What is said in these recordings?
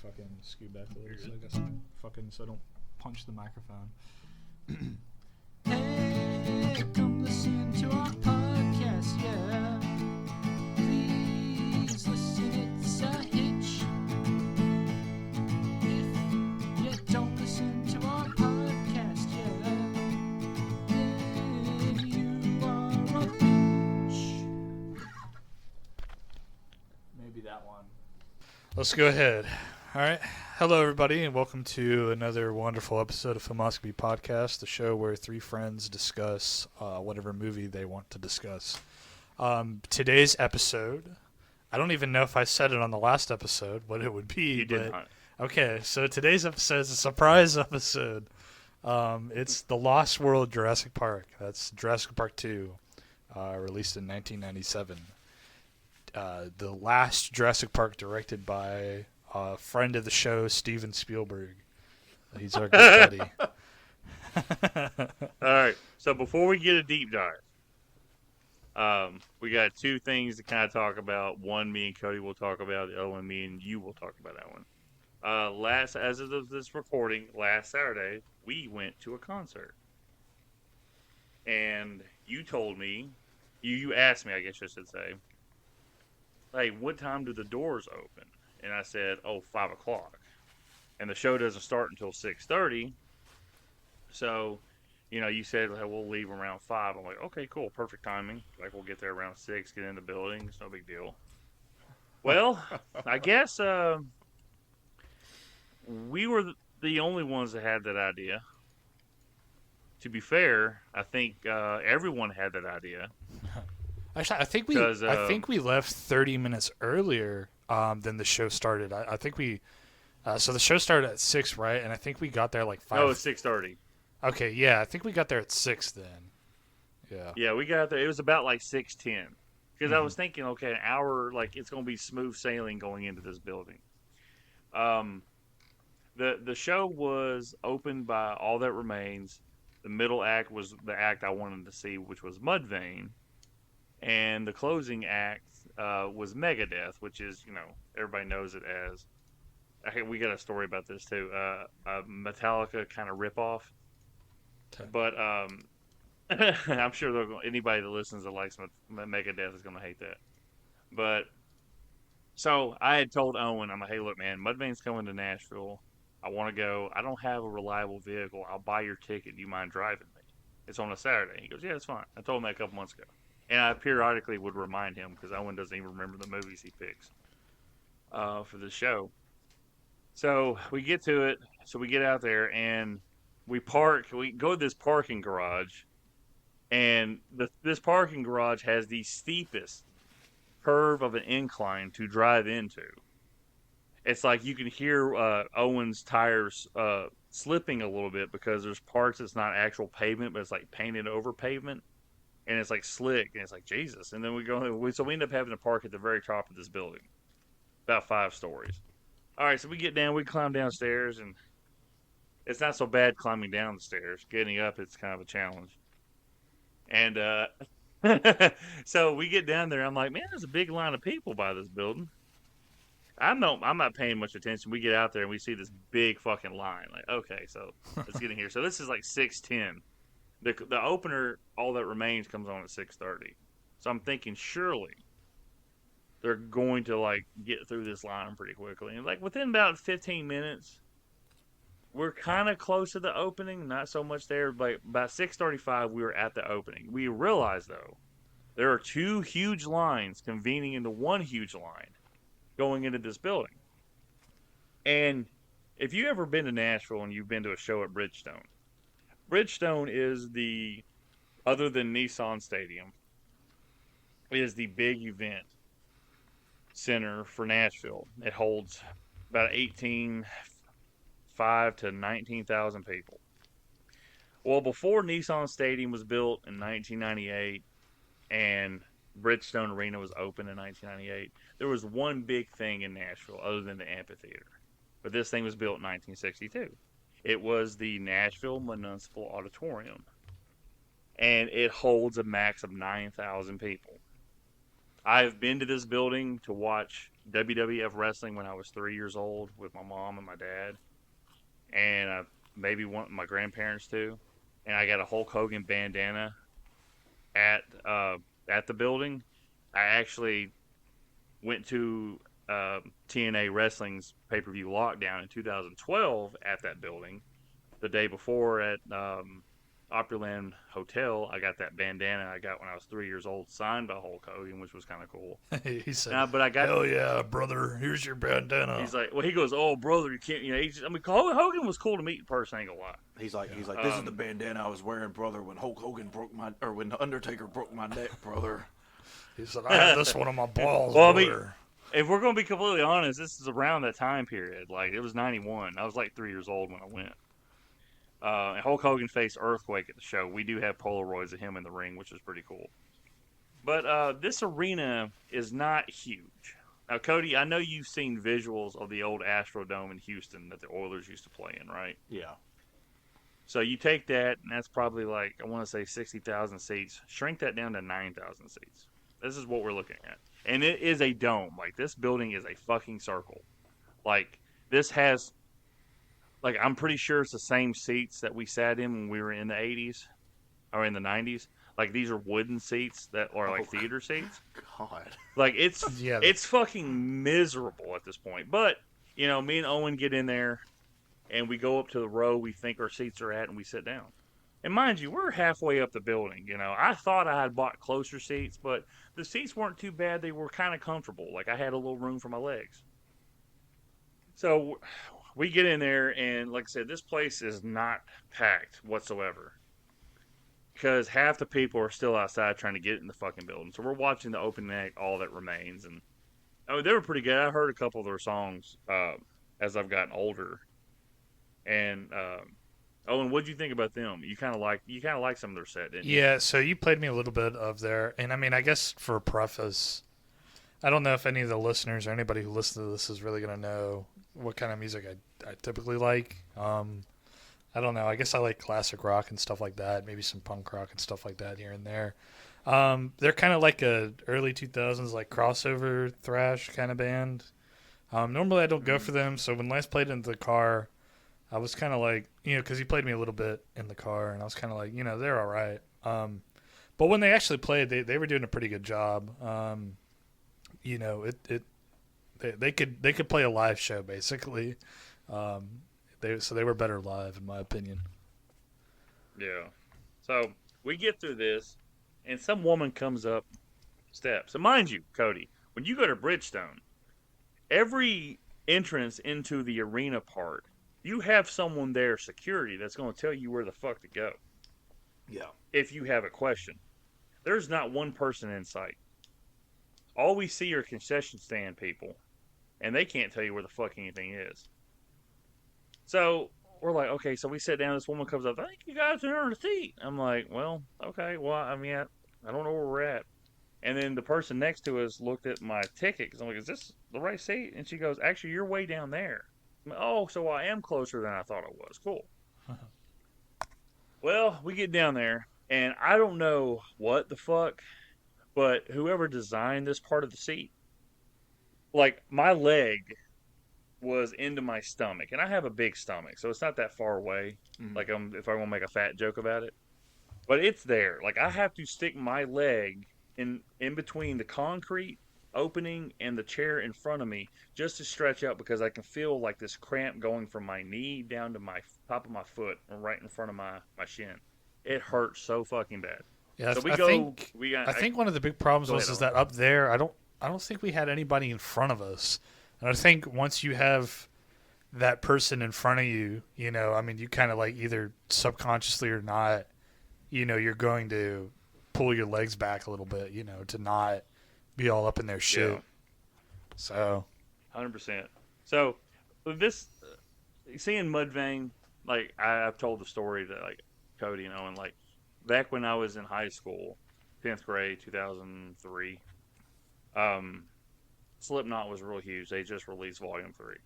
fucking scoot back a little, so I guess so I don't punch the microphone. Hey, come listen to our podcast, yeah. Please listen, it's a hitch. If you don't listen to our podcast, yeah, then you are a bitch. Maybe that one. Let's go ahead. All right. Hello, everybody, and welcome to another wonderful episode of Filmoscopy Podcast, the show where three friends discuss whatever movie they want to discuss. Today's episode, I don't even know if I said it on the last episode, what it would be. You did not. Okay, so today's episode is a surprise episode. It's The Lost World Jurassic Park. That's Jurassic Park 2, released in 1997. The last Jurassic Park directed by a friend of the show, Steven Spielberg. He's our good buddy. All right. So before we get a deep dive, we got two things to kind of talk about. One, me and Cody will talk about. The other one, me and you will talk about that one. As of this recording, last Saturday, we went to a concert, and you told me, you asked me, I guess I should say, hey, what time do the doors open? And I said, 5 o'clock. And the show doesn't start until 6:30. So, you said, hey, we'll leave around 5. I'm like, okay, cool, perfect timing. Like, we'll get there around 6, get in the building. It's no big deal. Well, I guess we were the only ones that had that idea. To be fair, I think everyone had that idea. Actually, I think we left 30 minutes earlier than the show started. I think we so the show started at 6, right? And I think we got there like 5. No, it's 6:30. Okay, yeah, I think we got there at 6 then. Yeah. Yeah, we got there. It was about like 6:10 because I was thinking, okay, an hour, like it's going to be smooth sailing going into this building. The show was opened by All That Remains. The middle act was the act I wanted to see, which was Mudvayne. And the closing act was Megadeth, which is, everybody knows it as. We got a story about this too. A Metallica kind of ripoff. Okay. But I'm sure anybody that listens that likes Megadeth is going to hate that. But so I had told Owen, I'm like, hey, look, man, Mudvayne's coming to Nashville. I want to go. I don't have a reliable vehicle. I'll buy your ticket. Do you mind driving me? It's on a Saturday. He goes, yeah, it's fine. I told him that a couple months ago. And I periodically would remind him because Owen doesn't even remember the movies he picks for the show. So we get to it. So we get out there and we park. We go to this parking garage. And this parking garage has the steepest curve of an incline to drive into. It's like you can hear Owen's tires slipping a little bit because there's parts that's not actual pavement, but it's like painted over pavement. And it's like slick, and it's like, Jesus. And then so we end up having to park at the very top of this building, about 5 stories. All right, so we get down, we climb downstairs, and it's not so bad climbing down the stairs. Getting up, it's kind of a challenge. And so we get down there, I'm like, man, there's a big line of people by this building. I'm not paying much attention. We get out there, and we see this big fucking line. Like, okay, so let's get in here. So this is like 6:10. The opener, All That Remains, comes on at 6:30. So I'm thinking surely they're going to like get through this line pretty quickly. And like within about 15 minutes, we're kind of close to the opening, not so much there. But by 6:35, we were at the opening. We realized though there are 2 huge lines convening into one huge line going into this building. And if you've ever been to Nashville and you've been to a show at Bridgestone is other than Nissan Stadium, is the big event center for Nashville. It holds about 18,500 to 19,000 people. Well, before Nissan Stadium was built in 1998 and Bridgestone Arena was open in 1998, there was one big thing in Nashville other than the amphitheater. But this thing was built in 1962. It was the Nashville Municipal Auditorium. And it holds a max of 9,000 people. I've been to this building to watch WWF wrestling when I was 3 years old with my mom and my dad, and maybe one my grandparents too. And I got a Hulk Hogan bandana at uh, at the building. I actually went to TNA Wrestling's pay per view lockdown in 2012 at that building. The day before at Opryland Hotel, I got that bandana I got when I was 3 years old, signed by Hulk Hogan, which was kind of cool. He said, But I got. "Hell yeah, brother! Here's your bandana." He's like, well, he goes, oh, brother, you can't, I mean, Hogan was cool to meet in person, I ain't gonna lie. He's like, this is the bandana I was wearing, brother, when when the Undertaker broke my neck, brother. He said, "I had this one on my balls, Well, brother." If we're gonna be completely honest, this is around that time period. Like, it was '91. I was like 3 years old when I went. And Hulk Hogan faced Earthquake at the show. We do have Polaroids of him in the ring, which is pretty cool. But this arena is not huge. Now, Cody, I know you've seen visuals of the old Astrodome in Houston that the Oilers used to play in, right? Yeah. So you take that, and that's probably like, I want to say 60,000 seats. Shrink that down to 9,000 seats. This is what we're looking at. And it is a dome. Like, this building is a fucking circle. Like, this has, like, I'm pretty sure it's the same seats that we sat in when we were in the 80s or in the 90s. Like, these are wooden seats that are like theater seats. God. Like, it's fucking miserable at this point. But, you know, me and Owen get in there, and we go up to the row we think our seats are at, and we sit down. And mind you, we're halfway up the building. You know, I thought I had bought closer seats, but the seats weren't too bad. They were kind of comfortable. Like, I had a little room for my legs. So we get in there, and like I said, this place is not packed whatsoever. Because half the people are still outside trying to get in the fucking building. So we're watching the opening act, All That Remains. And they were pretty good. I heard a couple of their songs as I've gotten older. And Owen, what'd you think about them? You kind of like some of their set, didn't you? Yeah, so you played me a little bit of there, and I mean, I guess for a preface, I don't know if any of the listeners or anybody who listens to this is really going to know what kind of music I typically like. I don't know. I guess I like classic rock and stuff like that, maybe some punk rock and stuff like that here and there. They're kind of like a early 2000s like crossover thrash kind of band. Normally I don't go for them, so when Lance played in the car, I was kind of like, because he played me a little bit in the car, and I was kind of like, they're all right. But when they actually played, they were doing a pretty good job. They could play a live show basically. They were better live, in my opinion. Yeah. So we get through this, and some woman comes up steps. So mind you, Cody, when you go to Bridgestone, every entrance into the arena part, you have someone there, security, that's going to tell you where the fuck to go. Yeah. If you have a question. There's not one person in sight. All we see are concession stand people, and they can't tell you where the fuck anything is. So we're like, okay, so we sit down, this woman comes up, I think you guys are in a seat. I'm like, well, okay, well, I mean, I don't know where we're at. And then the person next to us looked at my ticket, because I'm like, is this the right seat? And she goes, actually, you're way down there. I'm like, oh, so I am closer than I thought I was. Cool. Well, we get down there, and I don't know what the fuck, but whoever designed this part of the seat, like, my leg was into my stomach, and I have a big stomach, so it's not that far away. Mm-hmm. Like, if I want to make a fat joke about it, but it's there. Like, I have to stick my leg in between the concrete opening and the chair in front of me just to stretch out, because I can feel like this cramp going from my knee down to my top of my foot, right in front of my shin. It hurts so fucking bad. Yeah, so I think one of the big problems is that up there, I don't think we had anybody in front of us. And I think once you have that person in front of you, I mean, you kind of like either subconsciously or not, you're going to pull your legs back a little bit, to not be all up in their shit. Yeah. So 100%. So with this, seeing Mudvayne, like I've told the story that like Cody and Owen, like back when I was in high school, 10th grade, 2003, Slipknot was real huge. They just released Volume 3.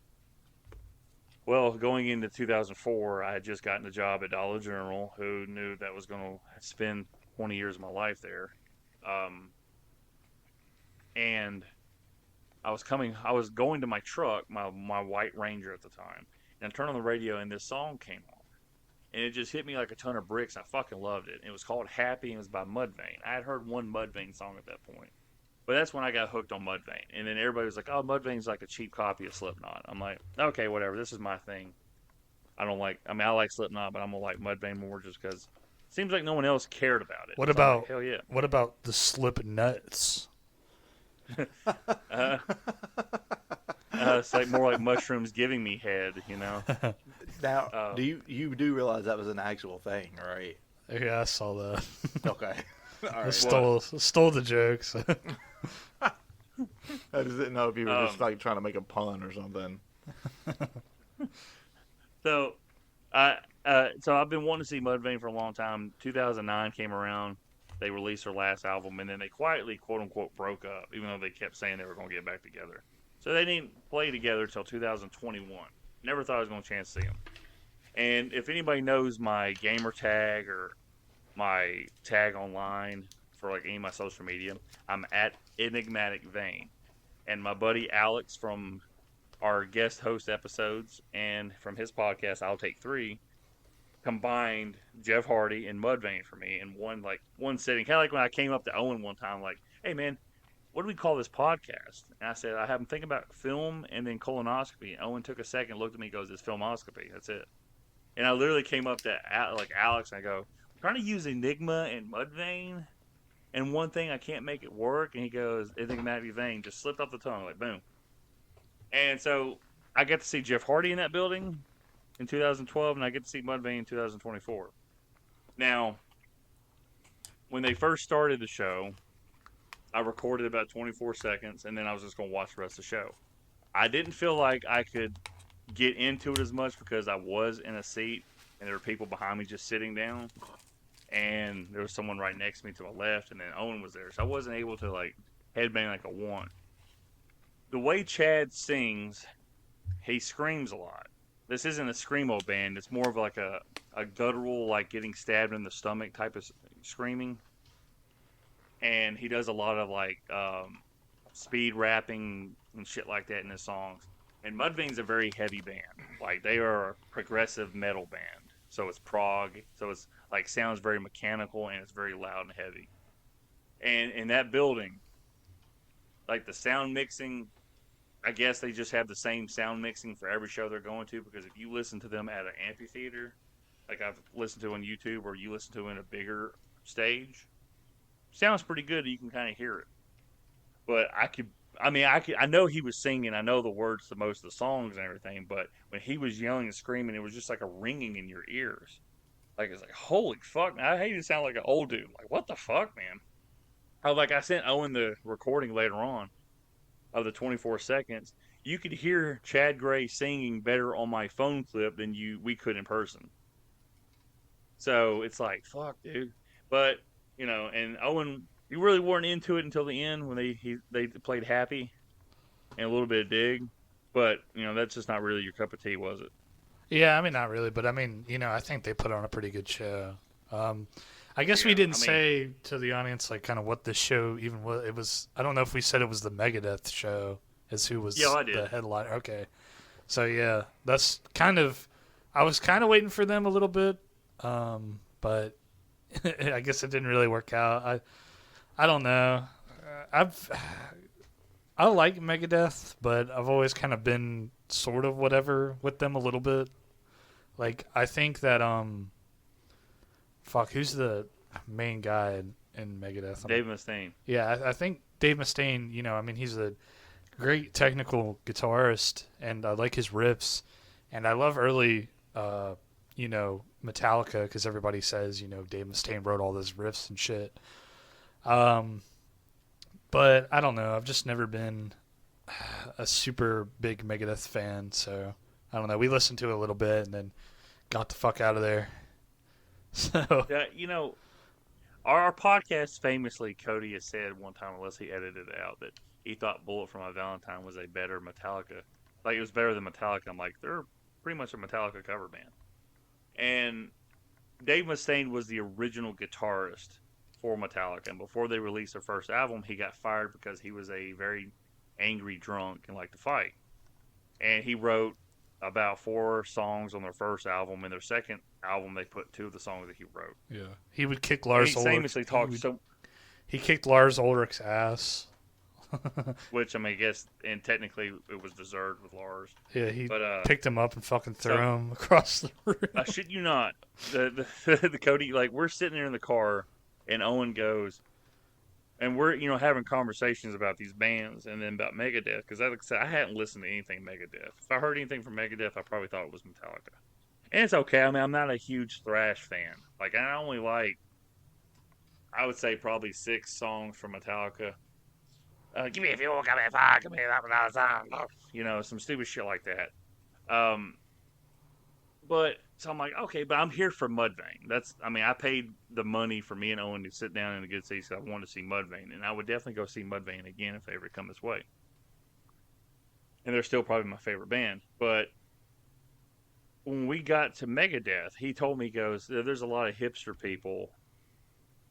Well, going into 2004, I had just gotten a job at Dollar General. Who knew that was going to spend 20 years of my life there? And I was going to my truck, my white Ranger at the time, and I turned on the radio, and this song came on, and it just hit me like a ton of bricks. I fucking loved it. It was called Happy, and it was by Mudvayne. I had heard one Mudvayne song at that point, but that's when I got hooked on Mudvayne. And then everybody was like, "Oh, Mudvayne's like a cheap copy of Slipknot." I'm like, "Okay, whatever. This is my thing." I like Slipknot, but I'm gonna like Mudvayne more just because it seems like no one else cared about it. What So I'm about like, hell yeah? what about the Slip Nuts? Uh, it's like more like mushrooms giving me head, you know. Now, do you do realize that was an actual thing, right? Yeah, I saw that. Okay. All I right. stole the jokes. I just didn't know if you were just like trying to make a pun or something. So, so I've been wanting to see Mudvayne for a long time. 2009 came around. They released their last album, and then they quietly, quote unquote, broke up, even though they kept saying they were going to get back together. So they didn't play together until 2021. Never thought I was going to chance to see them. And if anybody knows my gamer tag or my tag online for like any of my social media, I'm at Enigmatic Vein. And my buddy Alex from our guest host episodes and from his podcast, I'll Take Three, combined Jeff Hardy and Mudvayne for me in one sitting. Kind of like when I came up to Owen one time, like, "Hey man, what do we call this podcast?" And I said, "I have him thinking about film and then colonoscopy." And Owen took a second, looked at me, and goes, "It's filmoscopy. That's it." And I literally came up to like Alex and I go, "I'm trying to use Enigma and Mudvayne, and one thing I can't make it work." And he goes, "Enigmatic Vein," just slipped off the tongue, like boom. And so I got to see Jeff Hardy in that building in 2012, and I get to see Mudvayne in 2024. Now, when they first started the show, I recorded about 24 seconds, and then I was just going to watch the rest of the show. I didn't feel like I could get into it as much because I was in a seat, and there were people behind me just sitting down, and there was someone right next to me to my left, and then Owen was there, so I wasn't able to like headbang like I want. The way Chad sings, he screams a lot. This isn't a screamo band. It's more of like a guttural, like getting stabbed in the stomach type of screaming. And he does a lot of like speed rapping and shit like that in his songs. And Mudvayne's a very heavy band. Like they are a progressive metal band. So it's prog. So it's like sounds very mechanical and it's very loud and heavy. And in that building, like the sound mixing, I guess they just have the same sound mixing for every show they're going to, because if you listen to them at an amphitheater, like I've listened to on YouTube, or you listen to in a bigger stage, sounds pretty good. You can kind of hear it. But I know he was singing. I know the words to most of the songs and everything, but when he was yelling and screaming, it was just like a ringing in your ears. Like, it's like, holy fuck, man. I hate to sound like an old dude. Like, what the fuck, man? I sent Owen the recording later on of the 24 seconds. You could hear Chad Gray singing better on my phone clip than we could in person. So it's like, fuck, dude. But, and Owen, you really weren't into it until the end when they played Happy and a little bit of Dig. But, that's just not really your cup of tea, was it? Yeah, I mean, not really, but I mean, I think they put on a pretty good show. I guess we didn't say to the audience like kind of what the show even was. It was, I don't know if we said it was the Megadeth show as who was the headliner. Okay, so yeah, that's I was kind of waiting for them a little bit, but I guess it didn't really work out. I don't know. I like Megadeth, but I've always kind of been sort of whatever with them a little bit. Like I think that who's the main guy in Megadeth? Dave Mustaine. Yeah, I think Dave Mustaine, he's a great technical guitarist, and I like his riffs. And I love early, Metallica, because everybody says, Dave Mustaine wrote all those riffs and shit. But I don't know. I've just never been a super big Megadeth fan, so I don't know. We listened to it a little bit and then got the fuck out of there. So yeah, our podcast famously, Cody has said one time, unless he edited it out, that he thought Bullet for My Valentine was a better Metallica. Like it was better than Metallica. I'm like, they're pretty much a Metallica cover band. And Dave Mustaine was the original guitarist for Metallica, and before they released their first album, he got fired because he was a very angry drunk and like to fight. And he wrote about 4 songs on their first album. And their second album, they put 2 of the songs that he wrote. Yeah. He would kick And Lars he Ulrich. famously talked so, He kicked Lars Ulrich's ass. which I mean, I guess, and technically it was deserved with Lars. Yeah, he But picked him up and fucking threw him across the room. I shit you not, the Cody, like, we're sitting there in the car, and Owen goes, and we're having conversations about these bands and then about Megadeth, because like I said, I hadn't listened to anything Megadeth. If I heard anything from Megadeth, I probably thought it was Metallica. And it's okay. I mean, I'm not a huge thrash fan. Like, I only like, I would say probably 6 songs from Metallica. Give me a fuel, give me a fire, give me that song. Some stupid shit like that. But so I'm like, okay, but I'm here for Mudvayne. I paid the money for me and Owen to sit down in a good seat, so I wanted to see Mudvayne, and I would definitely go see Mudvayne again if they ever come this way. And they're still probably my favorite band. But when we got to Megadeth, he told me, he goes, there's a lot of hipster people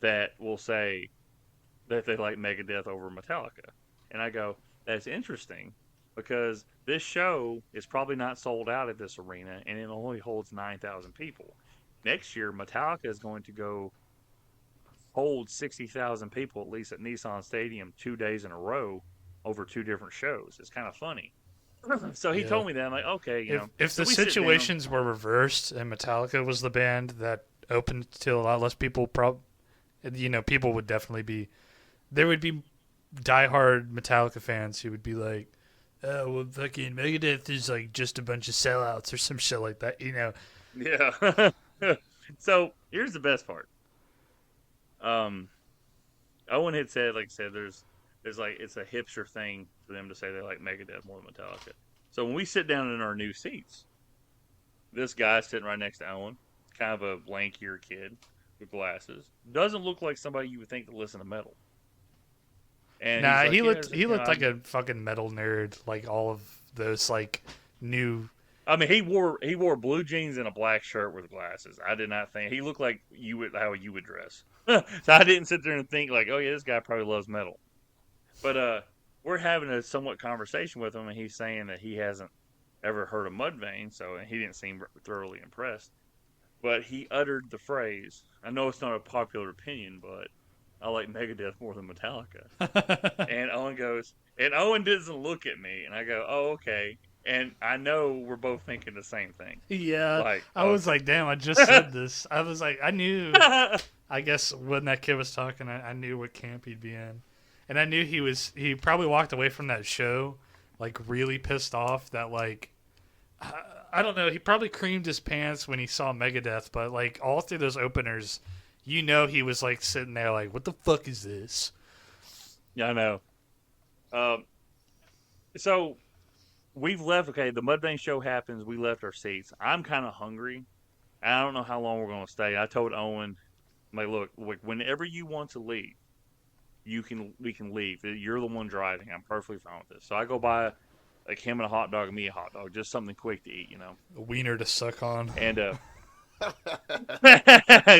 that will say that they like Megadeth over Metallica. And I go, that's interesting, because this show is probably not sold out at this arena, and it only holds 9,000 people. Next year, Metallica is going to go hold 60,000 people, at least at Nissan Stadium, 2 days in a row over 2 different shows. It's kind of funny. So he told me that. I'm like, okay, If so the we sit situations were reversed and Metallica was the band that opened to a lot less people, people would definitely be. There would be diehard Metallica fans who would be like, "Oh, well, fucking Megadeth is like just a bunch of sellouts or some shit like that," Yeah. So here's the best part. Owen had said, like I said, there's like, it's a hipster thing for them to say they like Megadeth more than Metallica. So when we sit down in our new seats, this guy sitting right next to Owen, kind of a lankier kid with glasses, doesn't look like somebody you would think to listen to metal. And nah, like, he looked like a fucking metal nerd, like all of those like new. I mean, he wore blue jeans and a black shirt with glasses. I did not think he looked like how you would dress. So I didn't sit there and think like, oh yeah, this guy probably loves metal. But we're having a somewhat conversation with him, and he's saying that he hasn't ever heard of Mudvayne, so he didn't seem thoroughly impressed. But he uttered the phrase, I know it's not a popular opinion, but I like Megadeth more than Metallica. And Owen goes, and Owen doesn't look at me, and I go, oh, okay. And I know we're both thinking the same thing. Yeah, like, I was like, damn, I just said this. I was like, I knew. I guess when that kid was talking, I knew what camp he'd be in. And I knew he probably walked away from that show like really pissed off that like, I don't know, he probably creamed his pants when he saw Megadeth, but like all through those openers, he was like sitting there like, what the fuck is this? Yeah, I know. So we've left, okay, the Mudvayne show happens, we left our seats. I'm kind of hungry. I don't know how long we're going to stay. I told Owen, I'm like, look, whenever you want to leave, we can leave. You're the one driving. I'm perfectly fine with this. So I go buy like him and a hot dog and me a hot dog, just something quick to eat, A wiener to suck on. And he's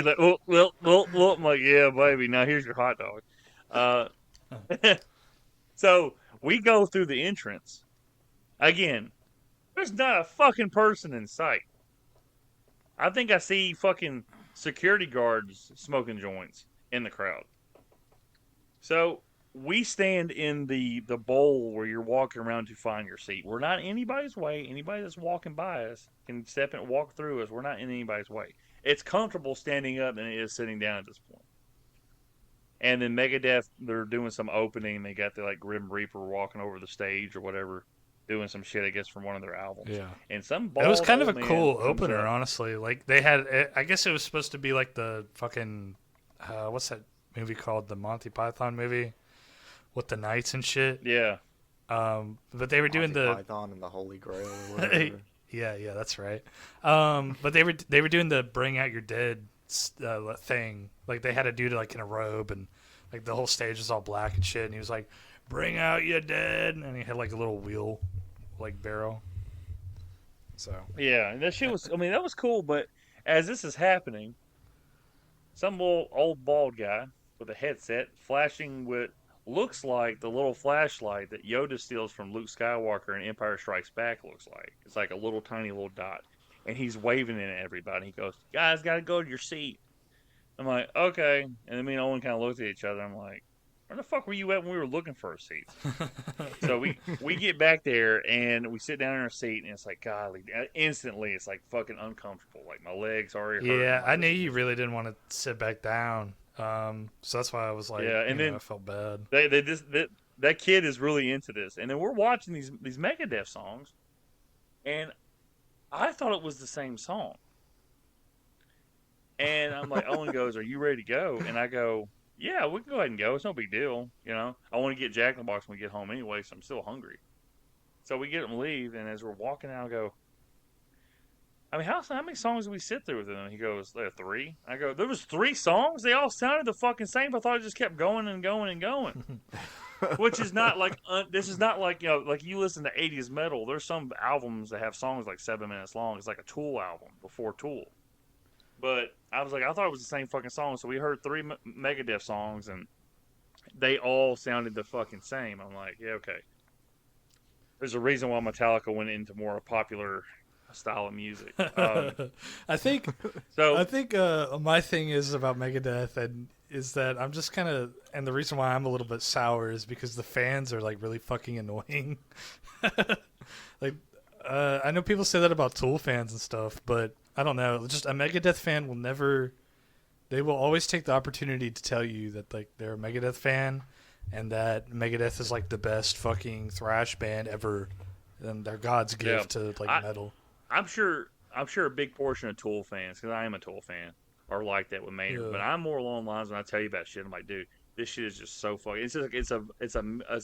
like, well, I'm like, yeah, baby. Now here's your hot dog. So we go through the entrance. Again, there's not a fucking person in sight. I think I see fucking security guards smoking joints in the crowd. So we stand in the bowl where you're walking around to find your seat. We're not in anybody's way. Anybody that's walking by us can step and walk through us. We're not in anybody's way. It's comfortable standing up than it is sitting down at this point. And then Megadeth, they're doing some opening. They got the like Grim Reaper walking over the stage or whatever, doing some shit, I guess, from one of their albums. Yeah. And some it was kind of a cool comes opener, up. honestly. Like they had, I guess it was supposed to be like the fucking, what's that movie called? The Monty Python movie with the knights and shit. Yeah. But they were doing Monty the Python and the Holy Grail or whatever. yeah, that's right. But they were doing the Bring Out Your Dead thing. Like they had a dude like in a robe and like the whole stage was all black and shit. And he was like, "Bring out your dead," and he had like a little wheel, like barrel. So yeah, and that shit was. I mean, that was cool. But as this is happening, some little old bald guy with a headset, flashing with looks like the little flashlight that Yoda steals from Luke Skywalker in Empire Strikes Back looks like. It's like a little tiny little dot. And he's waving it at everybody. He goes, guys, got to go to your seat. I'm like, okay. And then me and Owen kind of looked at each other. I'm like, where the fuck were you at when we were looking for a seat? So we get back there and we sit down in our seat and it's like, golly, instantly it's like fucking uncomfortable. Like my legs already hurt. Yeah, I knew you really didn't want to sit back down. So that's why I was like, yeah, and then I felt bad. That kid is really into this. And then we're watching these Megadeth songs and I thought it was the same song. And I'm like, Owen goes, are you ready to go? And I go, yeah, we can go ahead and go. It's no big deal. You know, I want to get Jack in the Box when we get home anyway, so I'm still hungry. So we get him to leave, and as we're walking out, I go, I mean, how many songs did we sit through with him? And he goes, there are 3. I go, there was 3 songs? They all sounded the fucking same. I thought it just kept going and going and going. Which is not like, this is not like, you know, like you listen to 80s metal. There's some albums that have songs like 7 minutes long. It's like a Tool album before Tool. But I was like, I thought it was the same fucking song. So we heard 3 Megadeth songs, and they all sounded the fucking same. I'm like, yeah, okay. There's a reason why Metallica went into more popular style of music. I think my thing is about Megadeth and is that I'm just kind of, and the reason why I'm a little bit sour is because the fans are like really fucking annoying. Like, I know people say that about Tool fans and stuff, but I don't know. Just a Megadeth fan will never. They will always take the opportunity to tell you that like they're a Megadeth fan, and that Megadeth is like the best fucking thrash band ever, and they're God's gift to like metal. I'm sure a big portion of Tool fans, because I am a Tool fan, are like that with Maynard. Yeah. But I'm more along the lines when I tell you about shit. I'm like, dude, this shit is just so fucking. It's just it's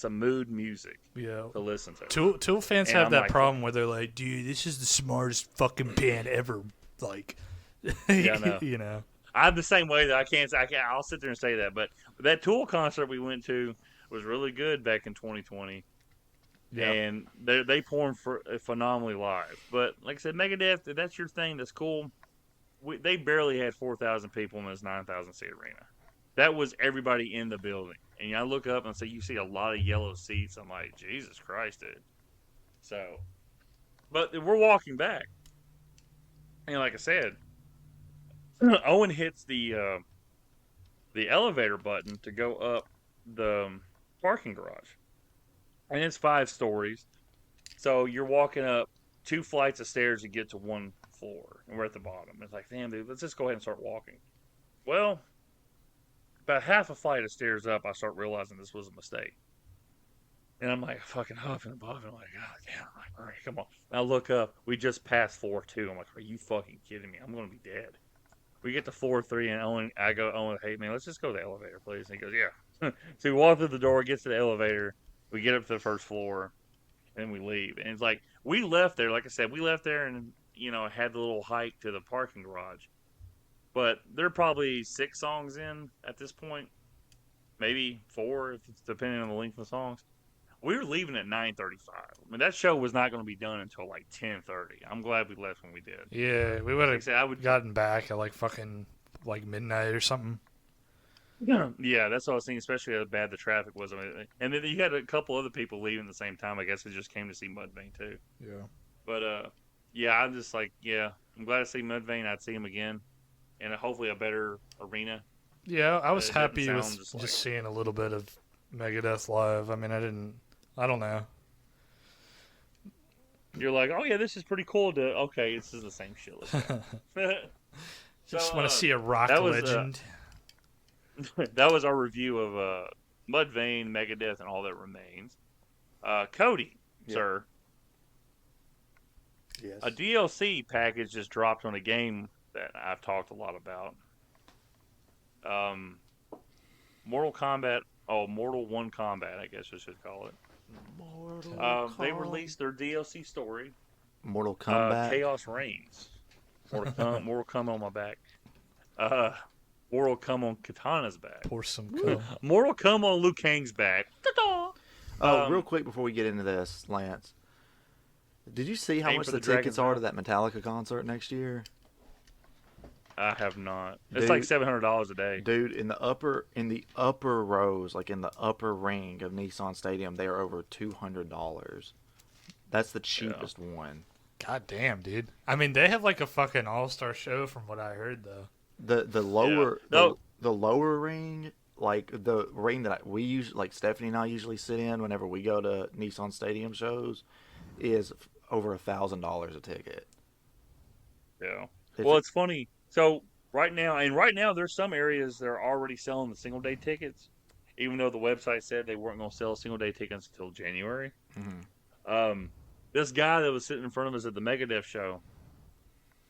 a mood music. Yeah. To listen to. Tool fans have that problem where they're like, dude, this is the smartest fucking band ever. Like, yeah, no. You know. I'm the same way that I can't. I'll sit there and say that. But that Tool concert we went to was really good back in 2020. Yep. And they performed phenomenally live. But like I said, Megadeth, if that's your thing, that's cool. They barely had 4,000 people in this 9,000 seat arena. That was everybody in the building. And I look up and say, you see a lot of yellow seats. I'm like, Jesus Christ, dude. So, but we're walking back. And like I said, Owen hits the elevator button to go up the parking garage. And it's 5 stories. So you're walking up 2 flights of stairs to get to 1 floor. And we're at the bottom. It's like, damn, dude, let's just go ahead and start walking. Well, about half a flight of stairs up, I start realizing this was a mistake. And I'm like, fucking huffing and puffing. I'm like, God damn. I'm like, all right, come on. And I look up. We just passed floor 2. I'm like, are you fucking kidding me? I'm going to be dead. We get to floor 3, and I go, Owen, hey, man, let's just go to the elevator, please. And he goes, yeah. So we walk through the door, gets to the elevator. We get up to the first floor, and we leave. And it's like, we left there, like I said, we left there and, you know, had the little hike to the parking garage. But they're probably 6 songs in at this point. Maybe 4, if it's depending on the length of the songs. We were leaving at 9:35. I mean, that show was not going to be done until like 10:30. I'm glad we left when we did. Yeah, we would have gotten back at like fucking like midnight or something. Yeah, that's what I was thinking, especially how bad the traffic was. I mean, and then you had a couple other people leaving at the same time. I guess they just came to see Mudvayne too. Yeah. But yeah, I'm just like, yeah, I'm glad to see Mudvayne. I'd see him again, and hopefully a better arena. Yeah, I was happy with just seeing a little bit of Megadeth live. I mean, I don't know. You're like, oh yeah, this is pretty cool. Okay, this is the same shit. Just want to see a rock legend. That was our review of Mudvayne, Megadeth, and All That Remains. Cody, sir. Yes. A DLC package just dropped on a game that I've talked a lot about. Mortal 1 Combat, I guess I should call it. They released their DLC story. Mortal Kombat. Khaos Reigns. Mortal Kombat on my back. Mortal Kombat on Katana's back. Pour some cum. Mortal Kombat on Liu Kang's back. Real quick before we get into this, Lance. Did you see how much the tickets are to that Metallica concert next year? I have not. It's Dude. like $700 a day. Dude, in the upper rows, like in the upper ring of Nissan Stadium, they are over $200. That's the cheapest one. God damn, dude. I mean, they have like a fucking all-star show from what I heard, though. The lower Yeah. the lower ring, like the ring that we usually, like Stephanie and I usually sit in whenever we go to Nissan Stadium shows, is over $1,000 a ticket. Yeah. Well, it's funny. So right now, there's some areas that are already selling the single day tickets, even though the website said they weren't going to sell single day tickets until January. Mhm. This guy that was sitting in front of us at the Megadeth show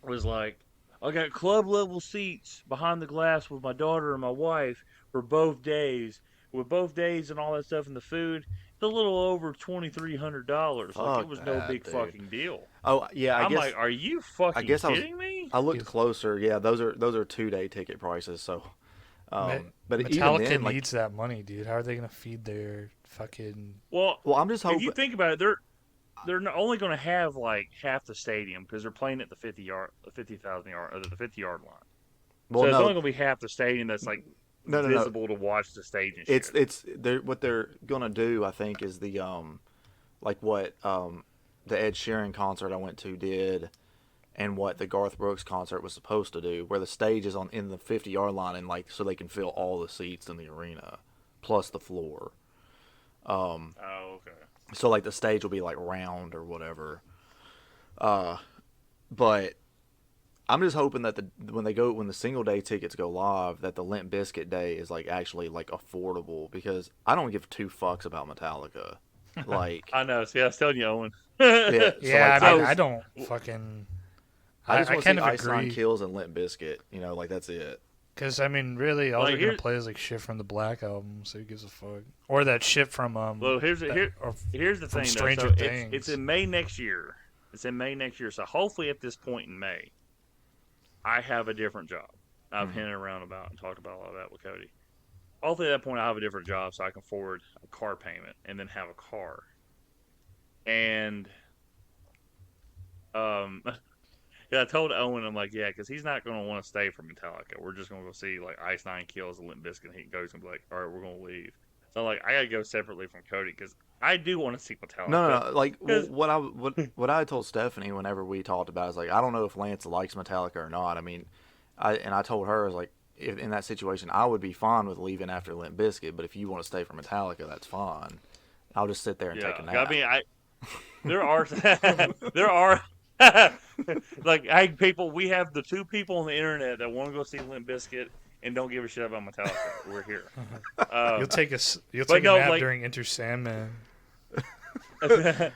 was like, I got club level seats behind the glass with my daughter and my wife for both days. With both days and all that stuff and the food, it's a little over $2,300. Like, it was no that, big dude. fucking deal. Oh yeah, I'm like, are you fucking kidding me? I looked closer. Yeah, those are 2-day ticket prices. So, but Metallica even then, like, needs that money, dude. How are they gonna feed their fucking? Well, I'm just hoping. if you think about it, they're only going to have like half the stadium because they're playing at the 50,000 yard, or the 50-yard line. Well, so it's no, only going to be half the stadium that's like visible to watch the stage and shit. What they're gonna do, I think, is the like what the Ed Sheeran concert I went to did, and what the Garth Brooks concert was supposed to do, where the stage is in the 50-yard line, and like so they can fill all the seats in the arena, plus the floor. Oh, okay. So like the stage will be like round or whatever. But I'm just hoping that when the single day tickets go live, that the Limp Bizkit day is like actually like affordable, because I don't give two fucks about Metallica. Like, I know. See, I was telling you, Owen. yeah, Yeah, like, I mean, I don't fucking. I just want to kind see of Ice Nine agree. Kills and Limp Bizkit. You know, like that's it. Because, I mean, really, all Like, they're going here- to play is, like, shit from the Black Album, so who gives a fuck? Or that shit from, Well, here's the from thing, Stranger though. So Things. it's in May next year. So hopefully at this point in May, I have a different job. I've hinted around about and talked about all that with Cody. Hopefully at that point I have a different job so I can afford a car payment and then have a car. And yeah, I told Owen, I'm like, yeah, because he's not going to want to stay for Metallica. We're just going to go see like Ice Nine Kills and Limp Bizkit. And he goes and be like, all right, we're going to leave. So I'm like, I got to go separately from Cody because I do want to see Metallica. No. Like what I told Stephanie whenever we talked about it is like, I don't know if Lance likes Metallica or not. I mean, I told her, I was like, if in that situation, I would be fine with leaving after Limp Bizkit, but if you want to stay for Metallica, that's fine. I'll just sit there and take a nap. I mean, there are like, hey, people, we have the two people on the internet that want to go see Limp Bizkit and don't give a shit about Metallica. We're here. You'll take a nap like, during Enter Sandman.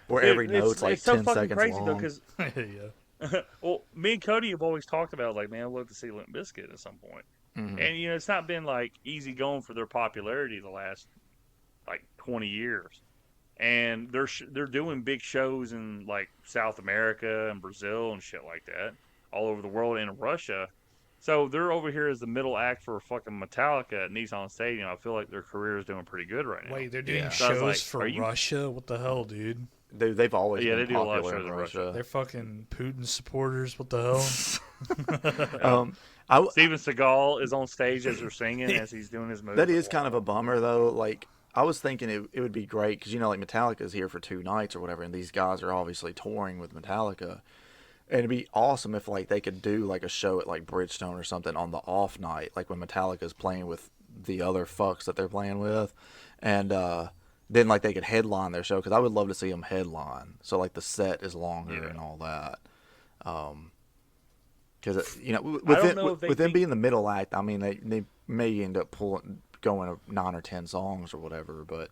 Where every note's like it's so 10 fucking seconds crazy long. though, because Yeah. well, me and Cody have always talked about like, man, I'd love to see Limp Bizkit at some point. Mhm. And you know, it's not been like easy going for their popularity the last like 20 years. And they're doing big shows in like South America and Brazil and shit like that, all over the world, and in Russia. So they're over here as the middle act for fucking Metallica at Nissan Stadium. I feel like their career is doing pretty good right now. Wait, they're doing Yeah. So I was shows like, for are you- Russia? What the hell, dude? They've always Yeah, been they do a lot of popular shows in in Russia. They're fucking Putin supporters. What the hell? Steven Seagal is on stage as they're singing as he's doing his movie. That is kind of a bummer, though. Like, I was thinking it would be great because, you know, like Metallica's here for 2 nights or whatever, and these guys are obviously touring with Metallica. And it'd be awesome if, like, they could do, like, a show at, like, Bridgestone or something on the off night, like when Metallica's playing with the other fucks that they're playing with. And then, like, they could headline their show, because I would love to see them headline. So, like, the set is longer and all that. Because, you know, with them being the middle act, I mean, they may end up going 9 or 10 songs or whatever, but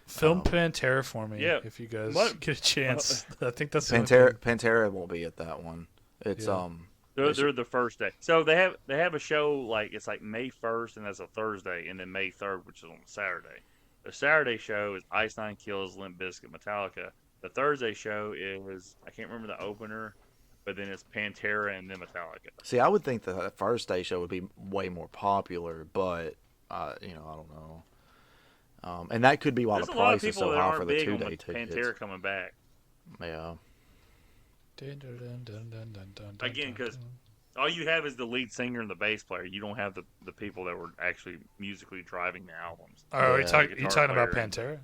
Film Pantera for me, Yeah. if you guys What? get a chance. I think that's the only thing. Pantera won't be at that one. It's Yeah. They're the first day. So they have a show like it's like May 1st and that's a Thursday, and then May 3rd, which is on Saturday. The Saturday show is Ice Nine Kills, Limp Bizkit, Metallica. The Thursday show is, I can't remember the opener, but then it's Pantera and then Metallica. See, I would think the first day show would be way more popular, but you know, I don't know. And that could be why There's the a lot of price is people so that high aren't for the big 2-day on tickets. Pantera coming back. Yeah. Again, because All you have is the lead singer and the bass player. You don't have the people that were actually musically driving the albums. Oh, Yeah. The you guitar talking about player and- Pantera?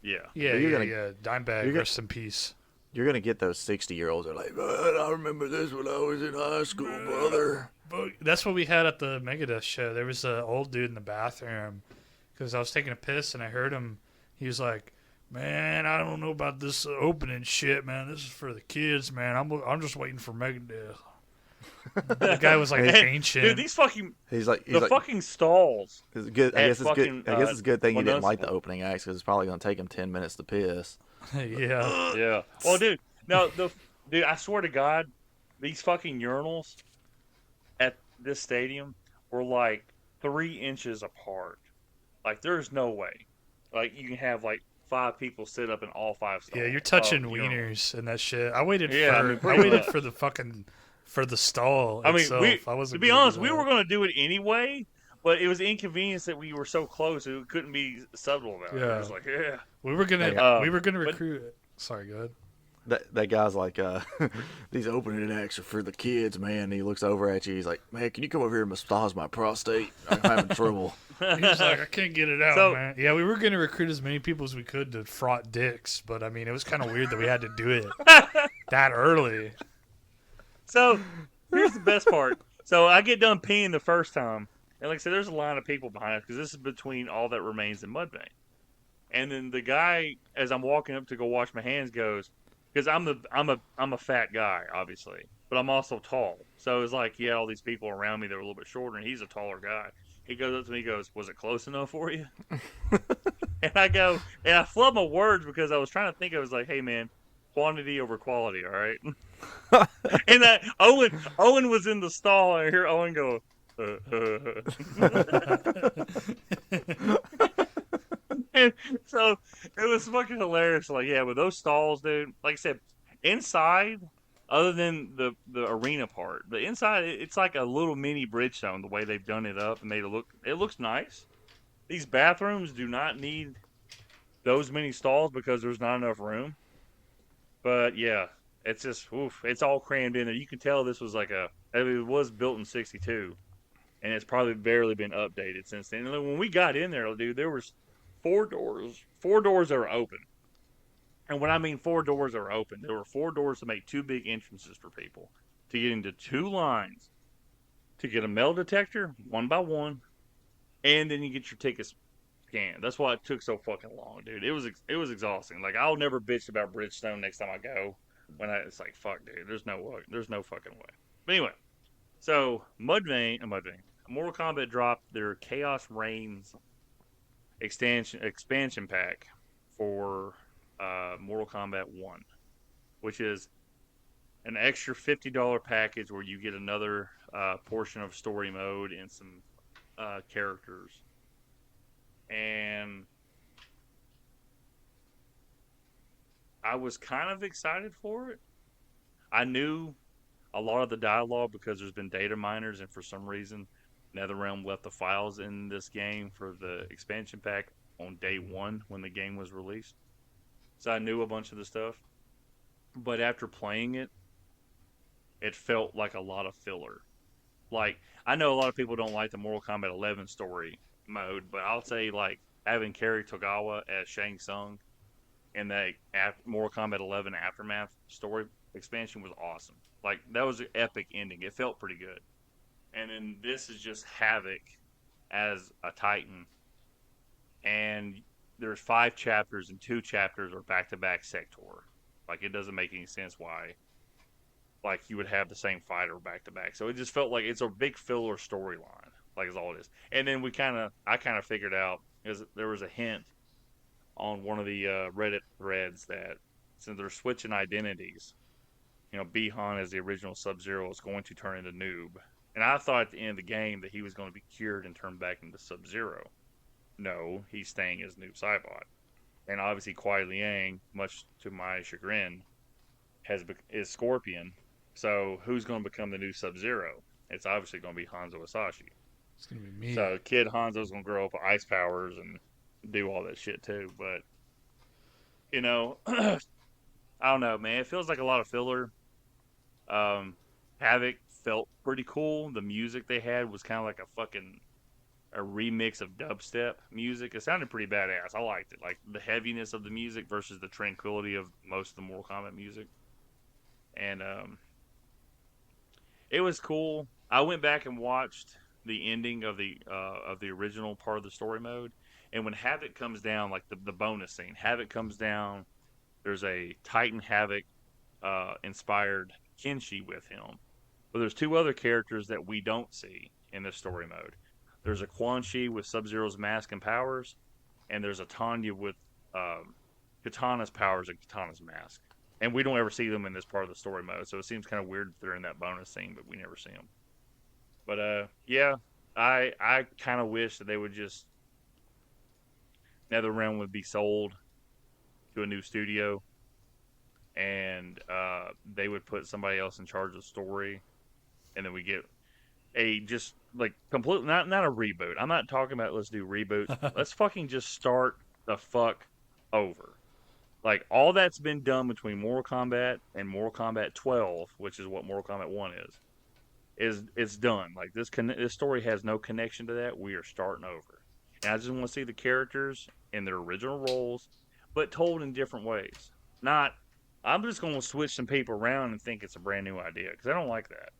Yeah. Yeah, But you're yeah, gonna- yeah. Dimebag, you're gonna- rest in peace. You're gonna get those 60-year-olds that are like, man, I remember this when I was in high school, brother. But that's what we had at the Megadeth show. There was an old dude in the bathroom because I was taking a piss and I heard him. He was like, "Man, I don't know about this opening shit, man. This is for the kids, man. I'm just waiting for Megadeth." The guy was like ancient. Dude, these fucking He's like, fucking stalls. it's good. I at guess it's good. fucking, I guess it's a good thing you didn't like the Municipal. opening acts because it's probably gonna take him 10 minutes to piss. Yeah. Yeah. Well, dude, no, dude, I swear to God, these fucking urinals at this stadium were like 3 inches apart. Like, there's no way. Like, you can have like 5 people sit up in all 5 stalls. Yeah, you're touching urinals. wieners and that shit. I waited Yeah, I for mean, pretty waited much. for the fucking for the stall I mean, itself. I to wasn't be gonna do honest, we that. were going to do it anyway, but it was inconvenience that we were so close it couldn't be subtle about it. Yeah. It was like, yeah. We were gonna but- recruit. Sorry, go ahead. That guy's like, these opening acts are for the kids, man. And he looks over at you. He's like, man, can you come over here and massage my prostate? I'm having trouble. He was like, I can't get it out, So- man. Yeah, we were gonna recruit as many people as we could to fraught dicks, but I mean, it was kind of weird that we had to do it that early. So, here's the best part. So, I get done peeing the first time, and like I said, there's a line of people behind us because this is between All That Remains in Mudvayne. And then the guy, as I'm walking up to go wash my hands, goes, because I'm a fat guy, obviously, but I'm also tall. So it's like he had all these people around me that were a little bit shorter, and he's a taller guy. He goes up to me, he goes, "Was it close enough for you?" And I go, and I flub my words because I was trying to think. I was like, "Hey, man, quantity over quality, all right?" And that Owen was in the stall, and I hear Owen go. And so it was fucking hilarious. Like, yeah, with those stalls, dude. Like I said, inside, other than the arena part, the inside it's like a little mini Bridgestone. The way they've done it up and made it look, it looks nice. These bathrooms do not need those many stalls because there's not enough room. But yeah, it's just oof, it's all crammed in there. You can tell this was like it was built in '62, and it's probably barely been updated since then. And when we got in there, dude, there was 4 doors that were open. And when I mean 4 doors that were open, there were 4 doors to make 2 big entrances for people to get into 2 lines to get a metal detector one by one, and then you get your tickets scanned. That's why it took so fucking long, dude. It was exhausting. Like, I'll never bitch about Bridgestone next time I go. It's like, fuck, dude, there's no fucking way. But anyway, so Mortal Kombat dropped their Khaos Reigns expansion pack for Mortal Kombat 1, which is an extra $50 package where you get another portion of story mode and some characters. And I was kind of excited for it. I knew a lot of the dialogue because there's been data miners, and for some reason NetherRealm left the files in this game for the expansion pack on day 1 when the game was released. So I knew a bunch of the stuff. But after playing it, it felt like a lot of filler. Like, I know a lot of people don't like the Mortal Kombat 11 story mode, but I'll say, like, having Kerry Togawa as Shang Tsung in that Mortal Kombat 11 Aftermath story expansion was awesome. Like, that was an epic ending. It felt pretty good. And then this is just Havoc as a Titan. And there's 5 chapters, and 2 chapters are back-to-back Sector. Like, it doesn't make any sense why, like, you would have the same fighter back-to-back. So it just felt like it's a big filler storyline, like, is all it is. And then I kind of figured out, because there was a hint on one of the Reddit threads that since they're switching identities, Bihan as the original Sub-Zero is going to turn into Noob. And I thought at the end of the game that he was going to be cured and turned back into Sub-Zero. No, he's staying as Noob Saibot. And obviously Kuai Liang, much to my chagrin, is Scorpion. So who's going to become the new Sub-Zero? It's obviously going to be Hanzo Hasashi. It's gonna be me. So Kid Hanzo's going to grow up with ice powers and do all that shit too. But, I don't know, man. It feels like a lot of filler. Havoc felt pretty cool. The music they had was kind of like a remix of dubstep music. It sounded pretty badass. I liked it. Like the heaviness of the music versus the tranquility of most of the Mortal Kombat music. And it was cool. I went back and watched the ending of the original part of the story mode, and when Havoc comes down, like the bonus scene, Havoc comes down. There's a Titan Havoc inspired Kenshi with him, but there's two other characters that we don't see in this story mode. There's a Quan Chi with Sub Zero's mask and powers, and there's a Tanya with Katana's powers and Katana's mask. And we don't ever see them in this part of the story mode, so it seems kind of weird that they're in that bonus scene, but we never see them. But yeah, I kind of wish that they would just NetherRealm would be sold to a new studio, and they would put somebody else in charge of the story, and then we get a just like complete not a reboot. I'm not talking about let's do reboots. Let's fucking just start the fuck over. Like all that's been done between Mortal Kombat and Mortal Kombat 12, which is what Mortal Kombat 1 is it's done. Like this story has no connection to that. We are starting over. And I just want to see the characters in their original roles, but told in different ways. Not I'm just going to switch some people around and think it's a brand new idea because I don't like that.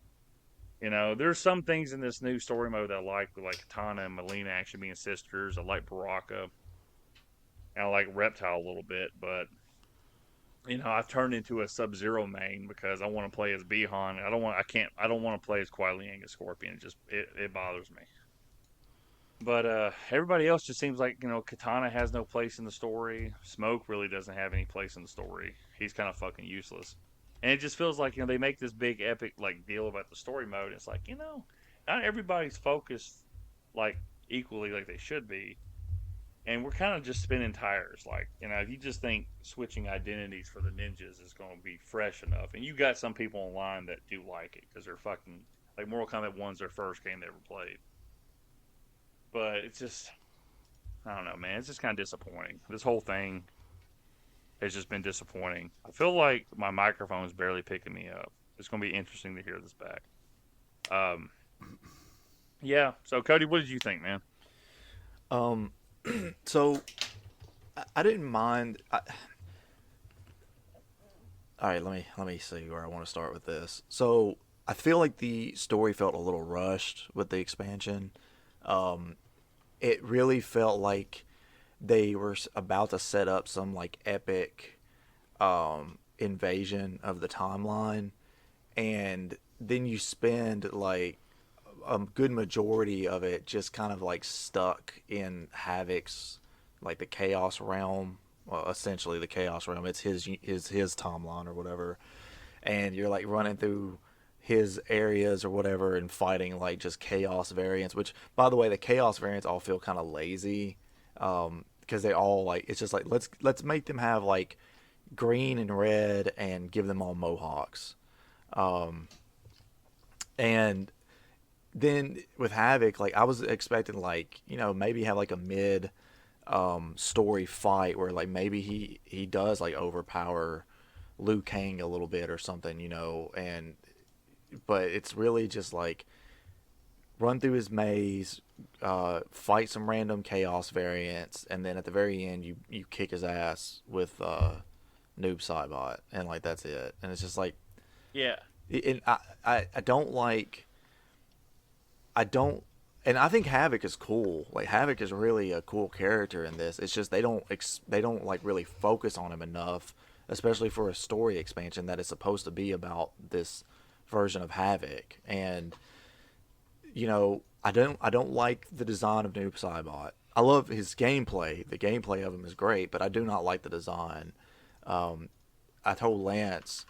You know, there's some things in this new story mode that I like Katana and Melina actually being sisters. I like Baraka. And I like Reptile a little bit, but you know, I've turned into a Sub-Zero main because I want to play as Bihan. I don't want to play as Kuai Liang as Scorpion. It bothers me. But everybody else just seems like, you know, Katana has no place in the story. Smoke really doesn't have any place in the story. He's kind of fucking useless. And it just feels like, you know, they make this big epic like deal about the story mode. It's like, you know, not everybody's focused like equally like they should be. And we're kind of just spinning tires. Like, you know, if you just think switching identities for the ninjas is going to be fresh enough, and you got some people online that do like it because they're fucking like Mortal Kombat 1's their first game they ever played. But it's just, I don't know, man. It's just kind of disappointing. This whole thing has just been disappointing. I feel like my microphone is barely picking me up. It's going to be interesting to hear this back. Yeah. So, Cody, what did you think, man? So I didn't mind. All right, let me see where I want to start with this. So I feel like the story felt a little rushed with the expansion. It really felt like they were about to set up some like epic invasion of the timeline, and then you spend like a good majority of it just kind of like stuck in Havoc's like the Chaos Realm. Well, essentially the Chaos Realm. It's his timeline or whatever, and you're like running through his areas or whatever and fighting like just chaos variants, which by the way the chaos variants all feel kind of lazy because they all like it's just like let's make them have like green and red and give them all mohawks, and then with Havoc, like I was expecting like, you know, maybe have like a mid story fight where like maybe he does like overpower Liu Kang a little bit or something, you know, and but it's really just like run through his maze, fight some random chaos variants, and then at the very end you kick his ass with Noob Saibot, and like that's it. And it's just like, Yeah. and I don't like, I don't, and I think Havoc is cool. Like Havoc is really a cool character in this. It's just they don't like really focus on him enough, especially for a story expansion that is supposed to be about this version of Havoc. And you know, I don't like the design of Noob Saibot. I love his gameplay. The gameplay of him is great, but I do not like the design. I told Lance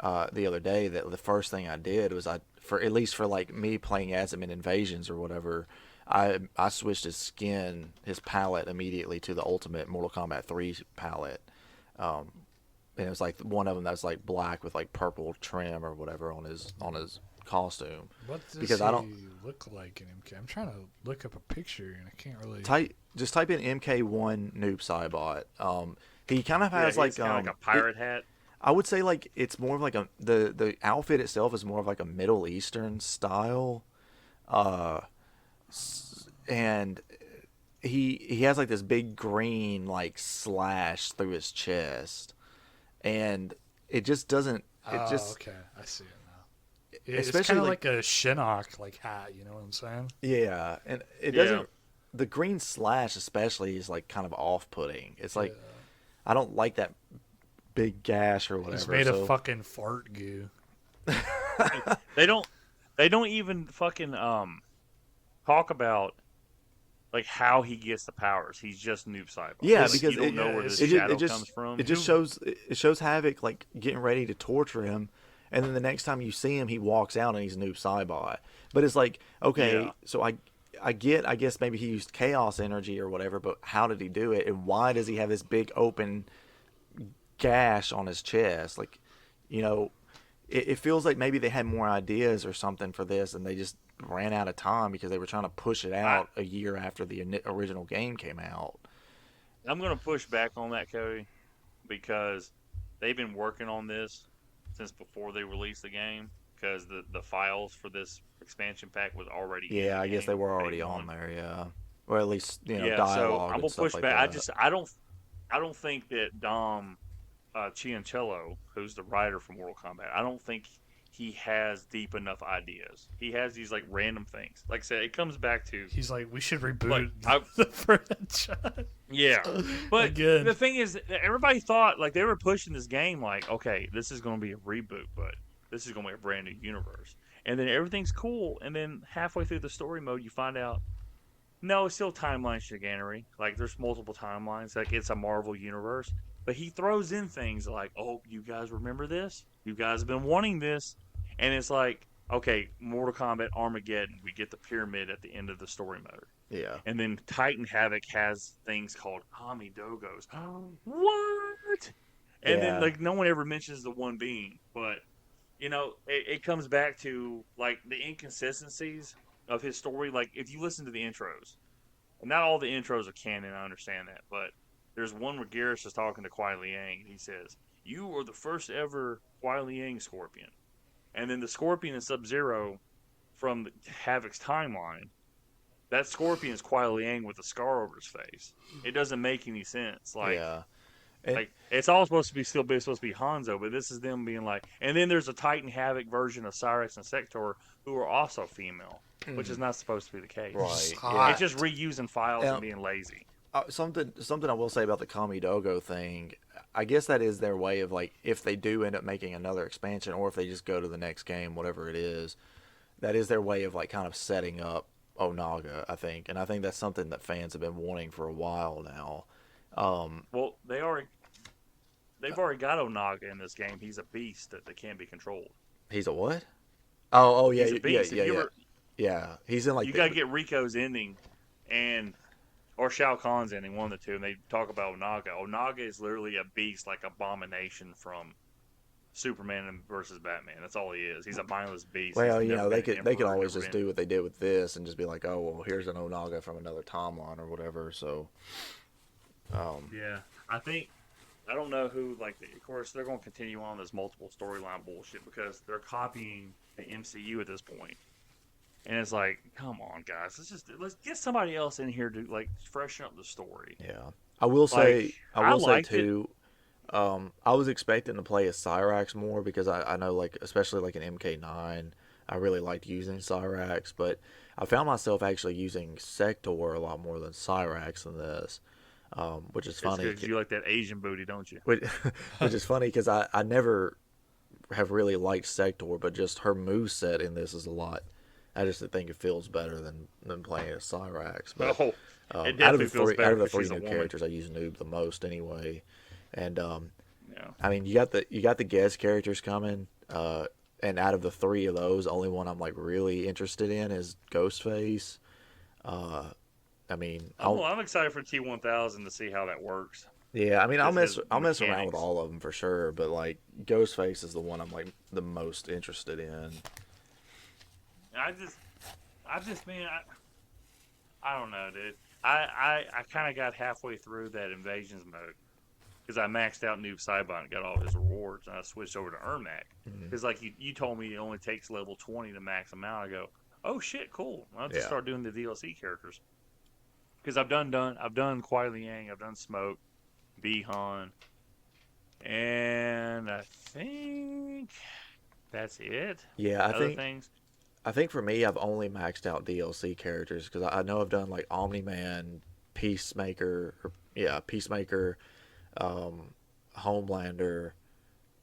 the other day that the first thing I did was for at least for like me playing as him in Invasions or whatever, I switched his skin, his palette immediately to the Ultimate Mortal Kombat 3 palette. And it was like one of them that's like black with like purple trim or whatever on his costume. What does because he I don't look like in MK? I'm trying to look up a picture and I can't really just type in MK1 Noob Saibot. He kind of has yeah, like kind of like a pirate hat. I would say like it's more of like the outfit itself is more of like a Middle Eastern style, uh, and he has like this big green like slash through his chest, and it just doesn't. It Oh, just okay. I see it now. It's especially kind of like like a Shinnok like hat. You know what I'm saying? yeah, and it Yeah. doesn't. The green slash especially is like kind of off putting. It's Yeah. like I don't like that big gash or He's whatever. made of So fucking fart goo. They don't. They don't even fucking talk about like how he gets the powers. He's just Noob Saibot. yeah, Like because you don't know where it's this it just shadow comes it from. just shows Havoc like getting ready to torture him, and then the next time you see him, he walks out and he's Noob Saibot. But it's like okay, Yeah. so I get I guess maybe he used chaos energy or whatever, but how did he do it, and why does he have this big open gash on his chest? Like, you know, it feels like maybe they had more ideas or something for this, and they just ran out of time because they were trying to push it out a year after the original game came out. I'm gonna push back on that, Cody, because they've been working on this since before they released the game. Because the files for this expansion pack was already in Yeah, the I guess they game were from already day on one. there, yeah. Or at least, Yeah, so dialogue I'm and gonna stuff push like back. that. I don't think that Dom Chiancello, who's the writer for Mortal Kombat, I don't think he has deep enough ideas. He has these like random things. Like I said, it comes back to He's like, we should like reboot I the franchise yeah. But again. the thing is, everybody thought like they were pushing this game like, okay, this is going to be a reboot, but this is going to be a brand new universe. And then everything's cool, and then halfway through the story mode, you find out no, it's still timeline chicanery. Like there's multiple timelines. Like it's a Marvel universe. But he throws in things like, "Oh, you guys remember this? You guys have been wanting this," and it's like, okay, Mortal Kombat Armageddon. We get the pyramid at the end of the story mode, Yeah. and then Titan Havoc has things called Kami Dogos. What? And then Yeah. like no one ever mentions the one being, but it comes back to like the inconsistencies of his story. Like if you listen to the intros, and not all the intros are canon, I understand that, but there's one where Garrus is talking to Kuai Liang, and he says, "You are the first ever Kuai Liang Scorpion," and then the Scorpion in Sub Zero from Havoc's timeline. That Scorpion is Kuai Liang with a scar over his face. It doesn't make any sense. Yeah. And Like it's all supposed to be supposed to be Hanzo, but this is them being like. And then there's a Titan Havoc version of Cyrex and Sector who are also female, which is not supposed to be the case. right. Yeah. It's just reusing files and being lazy. Something I will say about the Kami Dogo thing, I guess that is their way of like if they do end up making another expansion or if they just go to the next game, whatever it is, that is their way of like kind of setting up Onaga, I think. And I think that's something that fans have been wanting for a while now. Well, they've already got Onaga in this game. He's a beast that can't be controlled. He's a what? Oh yeah, He's a yeah, beast. yeah, If you yeah. ever, Yeah, he's in like you gotta get Rico's ending, or Shao Kahn's ending, one of the two, and they talk about Onaga. Onaga is literally a beast, like Abomination from Superman versus Batman. That's all he is. He's a mindless beast. well, He's never they been an could emperor, always never just been- do what they did with this and just be like, oh well, here's an Onaga from another timeline or whatever. So, Yeah, I don't know who. Like, of course, they're going to continue on this multiple storyline bullshit because they're copying the MCU at this point. And it's like, come on, guys, let's get somebody else in here to like freshen up the story. yeah, I will say, I liked it. too. I was expecting to play as Cyrax more because I know like especially like an MK9, I really liked using Cyrax, but I found myself actually using Sector a lot more than Cyrax in this, which is funny. Because you like that Asian booty, don't you? Which, which is funny because I never have really liked Sector, but just her moveset in this is a lot. I just think it feels better than playing as Cyrax. But Oh, it out of definitely the feels three, better out of the because three she's a new woman. characters, I use Noob the most anyway. And Yeah. I mean, you got the guest characters coming, and out of the three of those, only one I'm like really interested in is Ghostface. I mean, I'm excited for T1000 to see how that works. yeah, I mean, I'll His mess around with mechanics. all of them for sure, but like Ghostface is the one I'm like the most interested in. I just, man, I don't know, dude. I kind of got halfway through that invasions mode, because I maxed out Noob Saibot and got all his rewards, and I switched over to Ermac. Because like you told me, it only takes level 20 to max them out. I go, oh shit, cool. I'll just start doing the DLC characters. Because I've done Kuai Liang, I've done Smoke, Bihan, and I think that's it. Yeah, Other things. I think for me, I've only maxed out DLC characters because I know I've done like Omni-Man, Peacemaker, Homelander,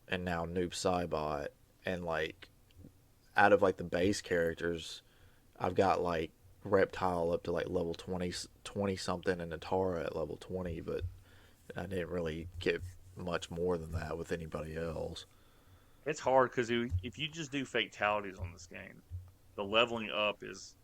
and now Noob Saibot. And like, out of like the base characters, I've got like Reptile up to like level 20 something, and Natara at level 20, but I didn't really get much more than that with anybody else. It's hard because if you just do fatalities on this game, the leveling up is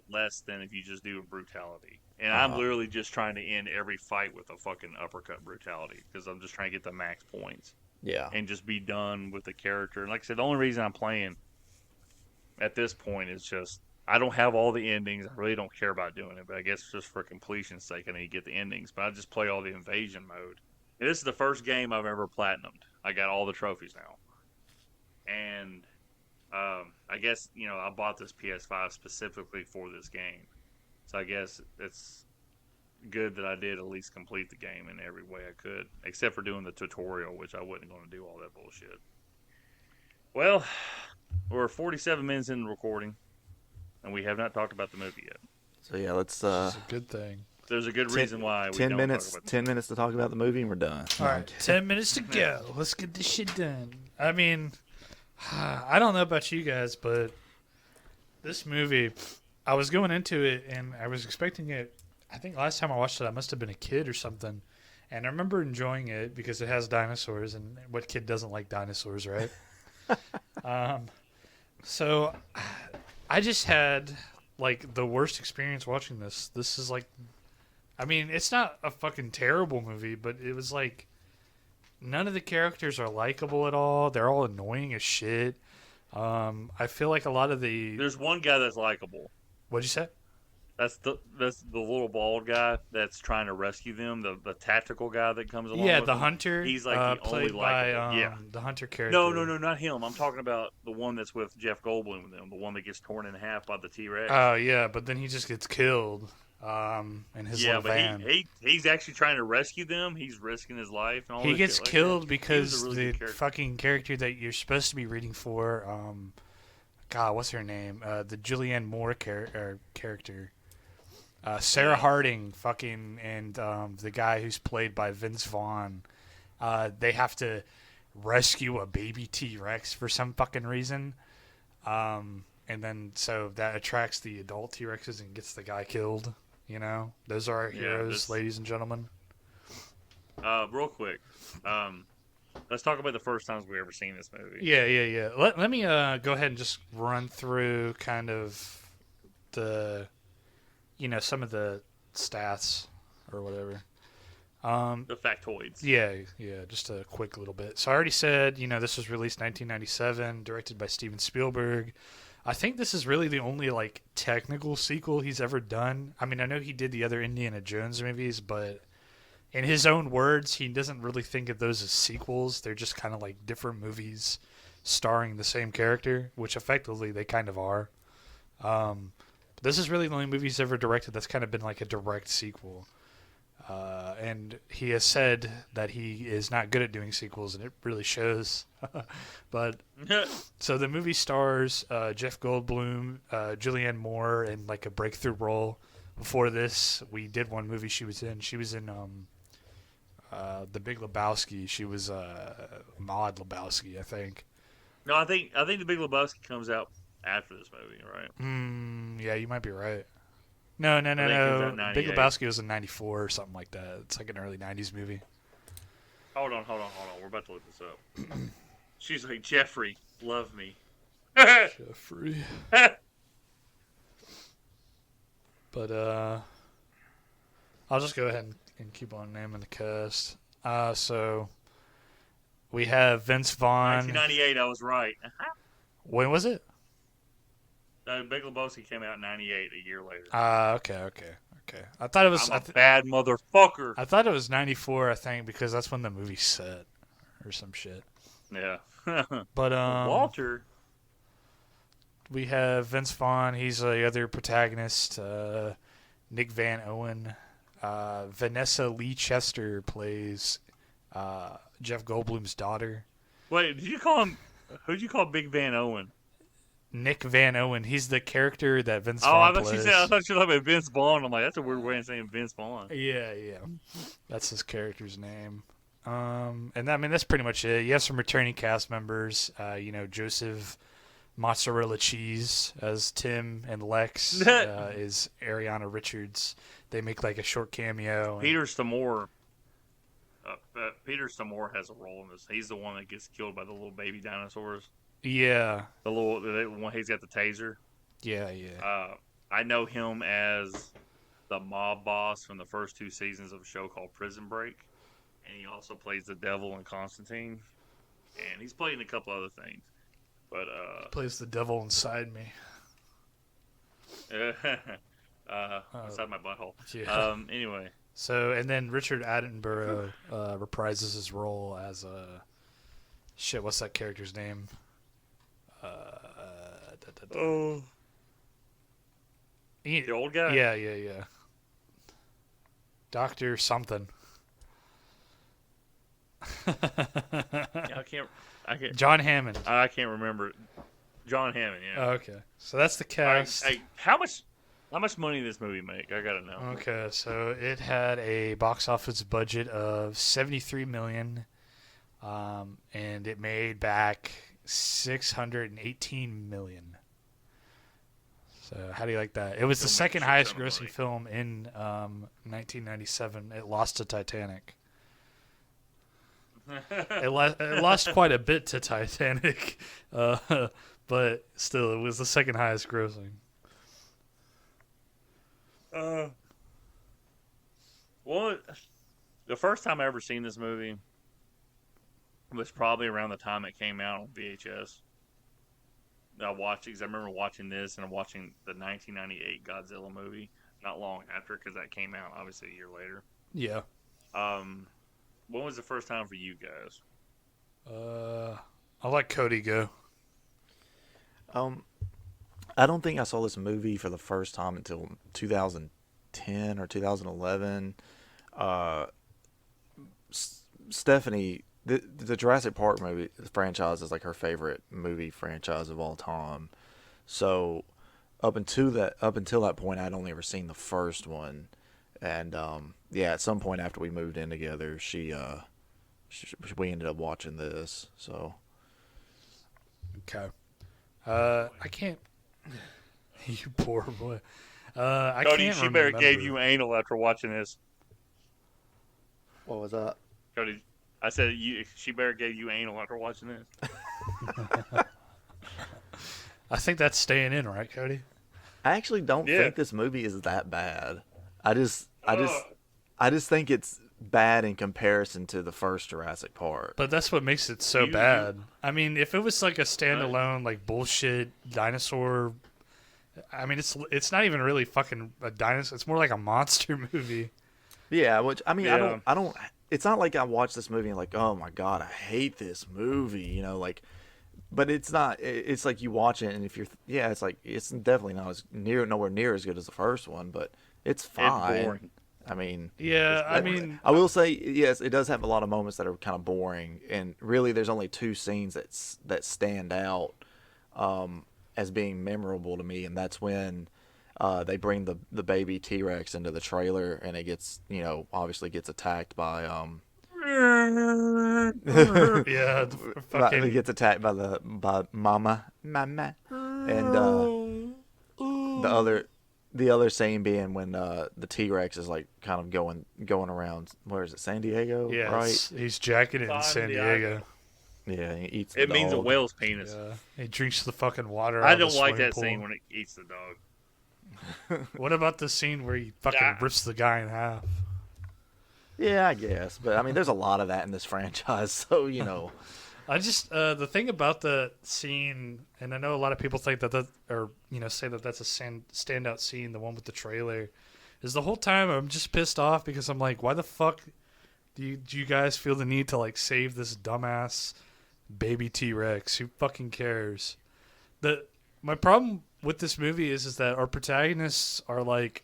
less than if you just do a brutality. And I'm literally just trying to end every fight with a fucking uppercut brutality because I'm just trying to get the max points. Yeah. And just be done with the character. And like I said, the only reason I'm playing at this point is just I don't have all the endings. I really don't care about doing it, but I guess just for completion's sake, I need to get the endings. But I just play all the invasion mode. And this is the first game I've ever platinumed. I got all the trophies now. And I guess, I bought this PS5 specifically for this game. So I guess it's good that I did at least complete the game in every way I could, except for doing the tutorial, which I wasn't going to do all that bullshit. Well, we're 47 minutes in the recording, and we have not talked about the movie yet. So yeah, let's. It's a good thing. There's a good reason why we 10 don't minutes. talk about 10 minutes to talk about the movie, and we're done. All right, 10 minutes to go. Let's get this shit done. I mean, I don't know about you guys, but this movie, I was going into it and I was expecting it. I think last time I watched it, I must have been a kid or something. And I remember enjoying it because it has dinosaurs, and what kid doesn't like dinosaurs, right? So I just had like the worst experience watching this. This is like, I mean, it's not a fucking terrible movie, but it was like none of the characters are likable at all. They're all annoying as shit. I feel like a lot of the... There's one guy that's likable. What'd you say? That's the little bald guy that's trying to rescue them. The tactical guy that comes along. Yeah, with the him. hunter. He's like the only played by likable. the hunter character. No, not him. I'm talking about the one that's with Jeff Goldblum with him. The one that gets torn in half by the T-Rex. Oh yeah, but then he just gets killed. In his little van. He's actually trying to rescue them. He's risking his life. And all he gets killed like because really the fucking character that you're supposed to be rooting for, God, what's her name? The Julianne Moore character. Sarah Harding, and the guy who's played by Vince Vaughn. They have to rescue a baby T-Rex for some fucking reason. And then so that attracts the adult T-Rexes and gets the guy killed. Those are our heroes, ladies and gentlemen. Real quick, let's talk about the first times we ever seen this movie. Yeah. Let me go ahead and just run through kind of the, some of the stats or whatever. The factoids. Yeah, just a quick little bit. So I already said, this was released 1997, directed by Steven Spielberg. I think this is really the only technical sequel he's ever done. I mean, I know he did the other Indiana Jones movies, but in his own words, he doesn't really think of those as sequels. They're just kind of like different movies starring the same character, which effectively they kind of are. This is really the only movie he's ever directed that's kind of been like a direct sequel. And he has said that he is not good at doing sequels, and it really shows. But so the movie stars Jeff Goldblum, Julianne Moore in like a breakthrough role. Before this, we did one movie she was in. She was in The Big Lebowski. She was Maud Lebowski, I think. No, I think The Big Lebowski comes out after this movie, right? Yeah, you might be right. No. Big Lebowski was in 94 or something like that. It's like an early 90s movie. Hold on. We're about to look this up. She's like, Jeffrey, love me. Jeffrey. But, I'll just go ahead and keep on naming the cast. So, we have Vince Vaughn. 1998, I was right. When was it? Big Lebowski came out in '98, a year later. Okay. I thought it was. I'm a bad motherfucker. I thought it was '94. I think because that's when the movie set, or some shit. Yeah. But Walter. we have Vince Vaughn. He's the other protagonist. Nick Van Owen. Vanessa Lee Chester plays Jeff Goldblum's daughter. Wait, did you call him? Who'd you call Big Van Owen? Nick Van Owen. He's the character that Vince Oh, Vaughn I thought plays. you were talking about Vince Vaughn. I'm like, that's a weird way of saying Vince Vaughn. Yeah. That's his character's name. And I mean that's pretty much it. You have some returning cast members. Joseph Mozzarella Cheese as Tim, and Lex is Ariana Richards. They make like a short cameo. Peter Stormare. Peter Stormare has a role in this. He's the one that gets killed by the little baby dinosaurs. Yeah. The one, he's got the taser. Yeah. I know him as the mob boss from the first 2 seasons of a show called Prison Break, and he also plays the devil in Constantine, and he's played in a couple other things. But Plays the devil inside me. inside my butthole. Yeah. Anyway. So, and then Richard Attenborough reprises his role as what's that character's name? The old guy? Yeah. Doctor something. I can't. John Hammond. I can't remember. John Hammond. Yeah. Okay, so that's the cast. How much money did this movie make? I gotta know. Okay, so it had a box office budget of $73 million, and it made back $618 million. So how do you like that? It was the second highest grossing film in 1997. It lost to Titanic. It lost quite a bit to Titanic, but still, it was the second highest grossing. Well, the first time I ever seen this movie was probably around the time it came out on VHS. I watched it because I remember watching this and watching the 1998 Godzilla movie not long after, because that came out obviously a year later. Yeah. When was the first time for you guys? I'll let Cody go. I don't think I saw this movie for the first time until 2010 or 2011. Stephanie, the Jurassic Park movie franchise is like her favorite movie franchise of all time. So up until that point, I'd only ever seen the first one, and at some point after we moved in together, we ended up watching this. So okay, I can't. You poor boy. I Cody, can't she better remember. gave you anal after watching this. what was that? Cody, I said she better gave you anal after watching this. I think that's staying in, right, Cody? I actually don't think this movie is that bad. I just think it's bad in comparison to the first Jurassic Park. But that's what makes it so bad. I mean, if it was like a standalone, like bullshit dinosaur, I mean, it's not even really fucking a dinosaur. It's more like a monster movie. Yeah, which I mean, Yeah. I don't. It's not like I watched this movie and like, oh my god, I hate this movie. Like, but it's not. It's like you watch it and if it's like it's definitely not nowhere near as good as the first one, but it's fine. It's boring. I mean, Yeah, I mean, I will say yes, it does have a lot of moments that are kind of boring, and really, there's only 2 scenes that stand out as being memorable to me, and that's when they bring the baby T-Rex into the trailer, and it gets obviously gets attacked by yeah, it gets attacked by mama, and the other scene being when the T-Rex is like kind of going around, where is it, San Diego? yeah, right? he's jacketed in San Diego. Yeah, he eats the It means a dog. whale's penis. Yeah, he drinks the fucking water. I out of don't the like swimming that pool. scene when it eats the dog. What about the scene where he fucking rips the guy in half? Yeah, I guess, but I mean, there's a lot of that in this franchise, so I just the thing about the scene, and I know a lot of people think that or say that that's a standout scene, the one with the trailer, is the whole time I'm just pissed off because I'm like, why the fuck do you guys feel the need to like save this dumbass baby T-Rex? Who fucking cares? My problem with this movie is that our protagonists are like,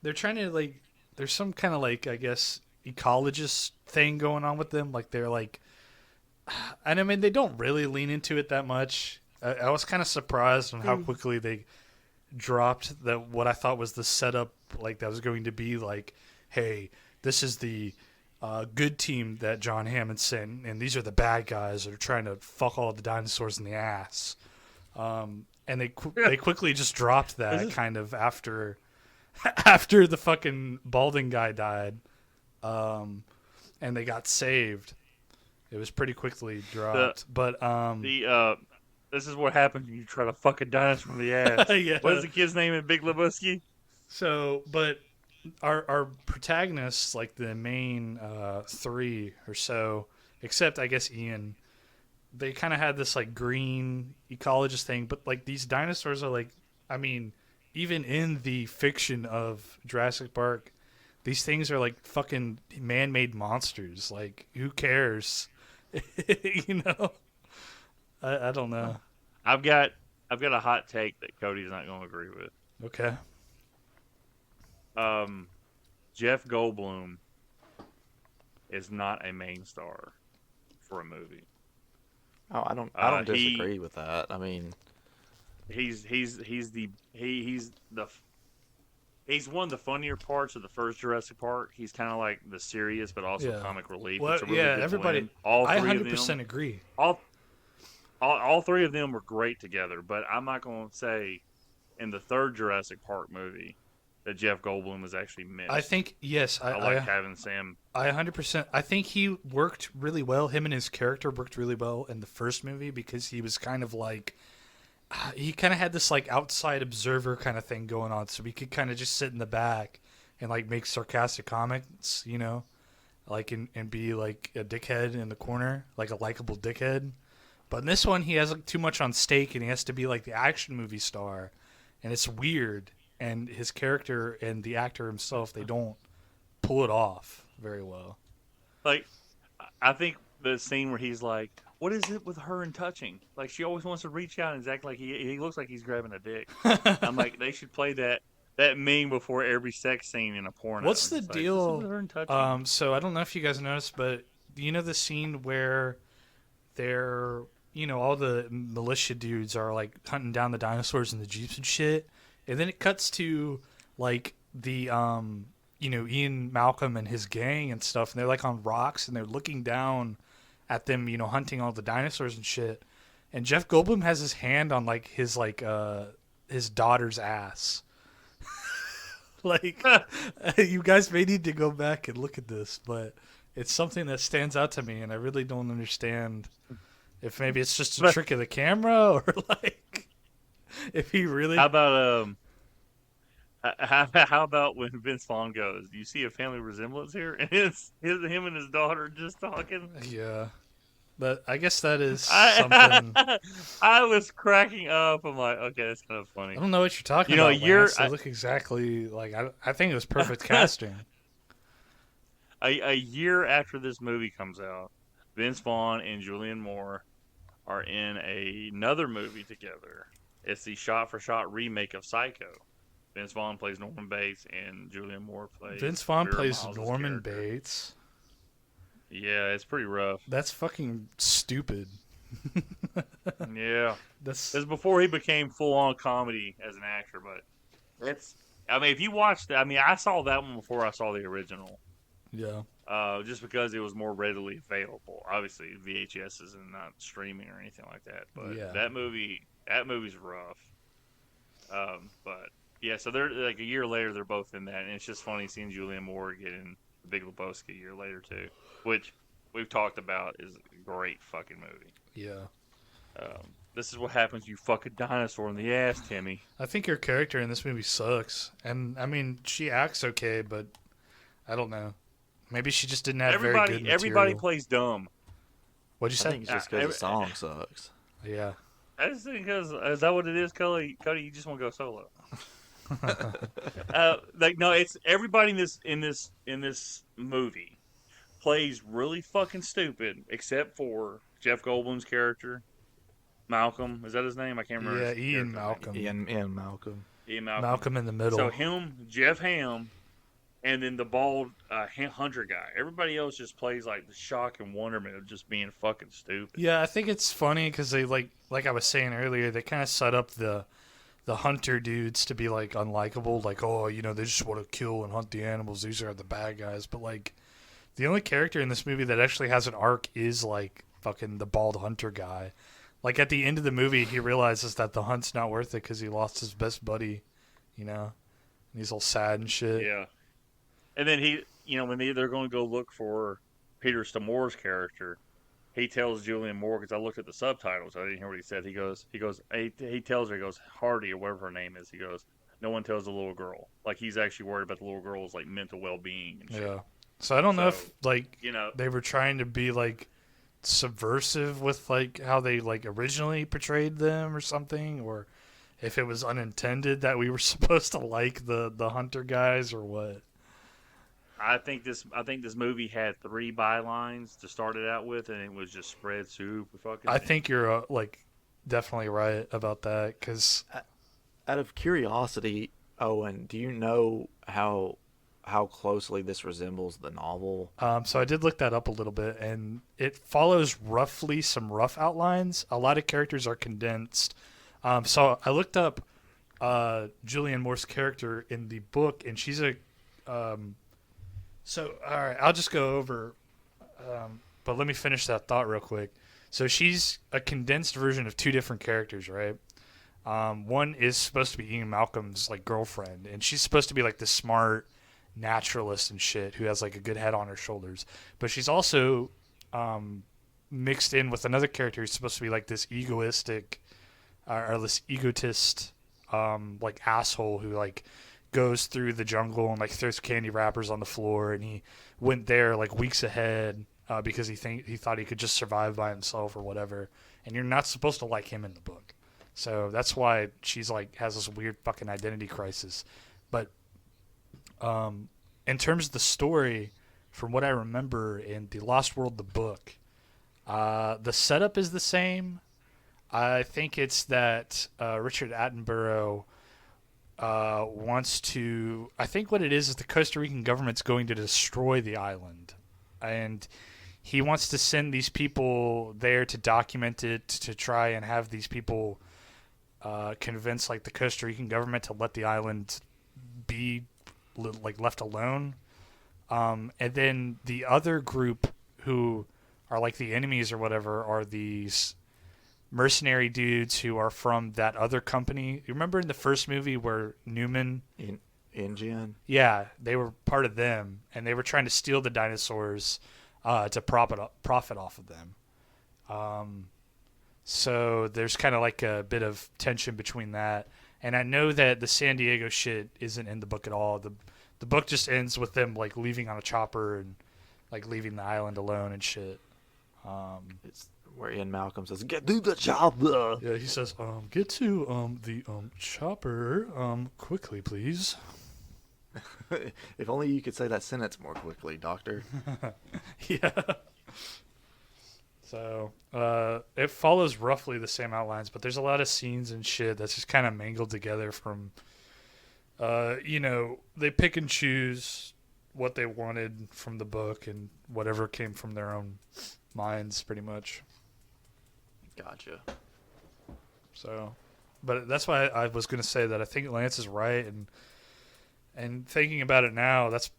they're trying to like, there's some kind of like, I guess, ecologist thing going on with them. Like they're like, and I mean, they don't really lean into it that much. I was kind of surprised on how quickly they dropped what I thought was the setup, like that was going to be like, hey, this is the good team that John Hammond sent, and these are the bad guys that are trying to fuck all the dinosaurs in the ass. And they quickly just dropped that kind of after the fucking balding guy died, and they got saved. It was pretty quickly dropped. This is what happens when you try to fuck a dinosaur in the ass. Yeah. What is the kid's name in Big Lebowski? So, but our protagonists, like the main three or so, except I guess Ian, they kind of had this like green ecologist thing. But like these dinosaurs are like, I mean, even in the fiction of Jurassic Park, these things are like fucking man-made monsters. Like, who cares? I don't know. I've got a hot take that Cody's not going to agree with. Okay. Jeff Goldblum is not a main star for a movie. Oh, I don't disagree with that. I mean, he's one of the funnier parts of the first Jurassic Park. He's kind of like the serious but also comic relief. Well, it's a really good everybody. blend. All three I 100% of them, agree. all three of them were great together. But I'm not going to say in the third Jurassic Park movie that Jeff Goldblum was actually missed. I think yes. I like having Sam. I 100%. I think he worked really well. Him and his character worked really well in the first movie because he was kind of like. He kind of had this like outside observer kind of thing going on, so he could kind of just sit in the back and like make sarcastic comments, like and be like a dickhead in the corner, like a likable dickhead. But in this one, he has like too much on stake, and he has to be like the action movie star, and it's weird. And his character and the actor himself, they don't pull it off very well. Like, I think the scene where he's like, what is it with her and touching? Like, she always wants to reach out and act like he looks like he's grabbing a dick. I'm like, they should play that meme before every sex scene in a porno. What's the deal? With her and touching? So I don't know if you guys noticed, but the scene where they're, all the militia dudes are like hunting down the dinosaurs in the jeeps and shit, and then it cuts to like the Ian Malcolm and his gang and stuff, and they're like on rocks and they're looking down at them, hunting all the dinosaurs and shit. And Jeff Goldblum has his hand on like his daughter's ass. Like, you guys may need to go back and look at this, but it's something that stands out to me, and I really don't understand if maybe it's just a trick of the camera or like if he really. How about when Vince Vaughn goes, do you see a family resemblance here? And it's him and his daughter just talking. Yeah. But I guess that is something. I was cracking up. I'm like, okay, that's kind of funny. I don't know what you're talking about. They look exactly like I think it was perfect casting. A year after this movie comes out, Vince Vaughn and Julianne Moore are in another movie together. It's the shot-for-shot remake of Psycho. Vince Vaughn plays Norman Bates, and Julianne Moore plays. Vince Vaughn Vera plays Miles' Norman character. Bates. Yeah, it's pretty rough. That's fucking stupid. Yeah, That's before he became full-on comedy as an actor. But it's. I mean, if you watched that, I saw that one before I saw the original. yeah. Just because it was more readily available. Obviously, VHS and not streaming or anything like that. But Yeah. that movie's rough. But yeah, so they're like a year later, they're both in that, and it's just funny seeing Julianne Moore get in The Big Lebowski a year later too, which we've talked about is a great fucking movie. Yeah. This is what happens. You fuck a dinosaur in the ass, Timmy. I think her character in this movie sucks. And I mean, she acts okay, but I don't know. Maybe she just didn't have very good material. Everybody plays dumb. What'd you I say? think it's just because the song sucks. Yeah. I just think because is that what it is, Cody? Cody, you just want to go solo. Like no, it's everybody in this movie plays really fucking stupid, except for Jeff Goldblum's character, Malcolm. Is that his name? I can't remember. Yeah, his Ian character's Malcolm. Ian Malcolm. Name. Ian Malcolm. Malcolm in the middle. So him, Jeff Hamm, and then the bald hunter guy. Everybody else just plays like the shock and wonderment of just being fucking stupid. Yeah, I think it's funny because they like I was saying earlier, they kind of set up the hunter dudes to be like unlikable, like oh, you know, they just want to kill and hunt the animals. These are the bad guys. But like, the only character in this movie that actually has an arc is like fucking the bald hunter guy. Like at the end of the movie, he realizes that the hunt's not worth it because he lost his best buddy, you know, and he's all sad and shit. Yeah. And then he, you know, when they're going to go look for Peter Stormare's character, he tells Julianne Moore, because I looked at the subtitles, I didn't hear what he said. He tells her, he goes, Hardy or whatever her name is. He goes, no one tells the little girl. Like he's actually worried about the little girl's like mental well-being and shit. Yeah. So I don't know if like you know, they were trying to be like subversive with like how they like originally portrayed them or something, or if it was unintended that we were supposed to like the hunter guys or what. I think this movie had 3 bylines to start it out with, and it was just spread super fucking. I think you're like definitely right about that because Out of curiosity, Owen, do you know how closely this resembles the novel? so I did look that up a little bit, and it follows roughly some rough outlines. A lot of characters are condensed. So I looked up Julianne Moore's character in the book, and she's a So, all right, I'll just go over, but let me finish that thought real quick. So she's a condensed version of 2 different characters, right? One is supposed to be Ian Malcolm's like girlfriend, and she's supposed to be like this smart naturalist and shit who has like a good head on her shoulders. But she's also mixed in with another character who's supposed to be like this egoistic or this egotist like asshole who like goes through the jungle and like throws candy wrappers on the floor, and he went there like weeks ahead because he thought he could just survive by himself or whatever. And you're not supposed to like him in the book, so that's why she's like has this weird fucking identity crisis. But in terms of the story, from what I remember in The Lost World, the book, the setup is the same. I think it's that Richard Attenborough wants to. I think what it is the Costa Rican government's going to destroy the island, and he wants to send these people there to document it, to try and have these people convince like the Costa Rican government to let the island be like left alone. And then the other group who are like the enemies or whatever are these mercenary dudes who are from that other company. You remember in the first movie where Newman... InGen? Yeah, they were part of them, and they were trying to steal the dinosaurs to profit off of them. So there's kind of like a bit of tension between that. And I know that the San Diego shit isn't in the book at all. The book just ends with them like leaving on a chopper and like leaving the island alone and shit. It's where Ian Malcolm says, "Get to the chopper." Yeah, he says, "Get to the chopper quickly, please." If only you could say that sentence more quickly, Doctor. Yeah. So it follows roughly the same outlines, but there's a lot of scenes and shit that's just kind of mangled together from, they pick and choose what they wanted from the book and whatever came from their own minds, pretty much. Gotcha. So, but that's why I was going to say that I think Lance is right, and thinking about it now, that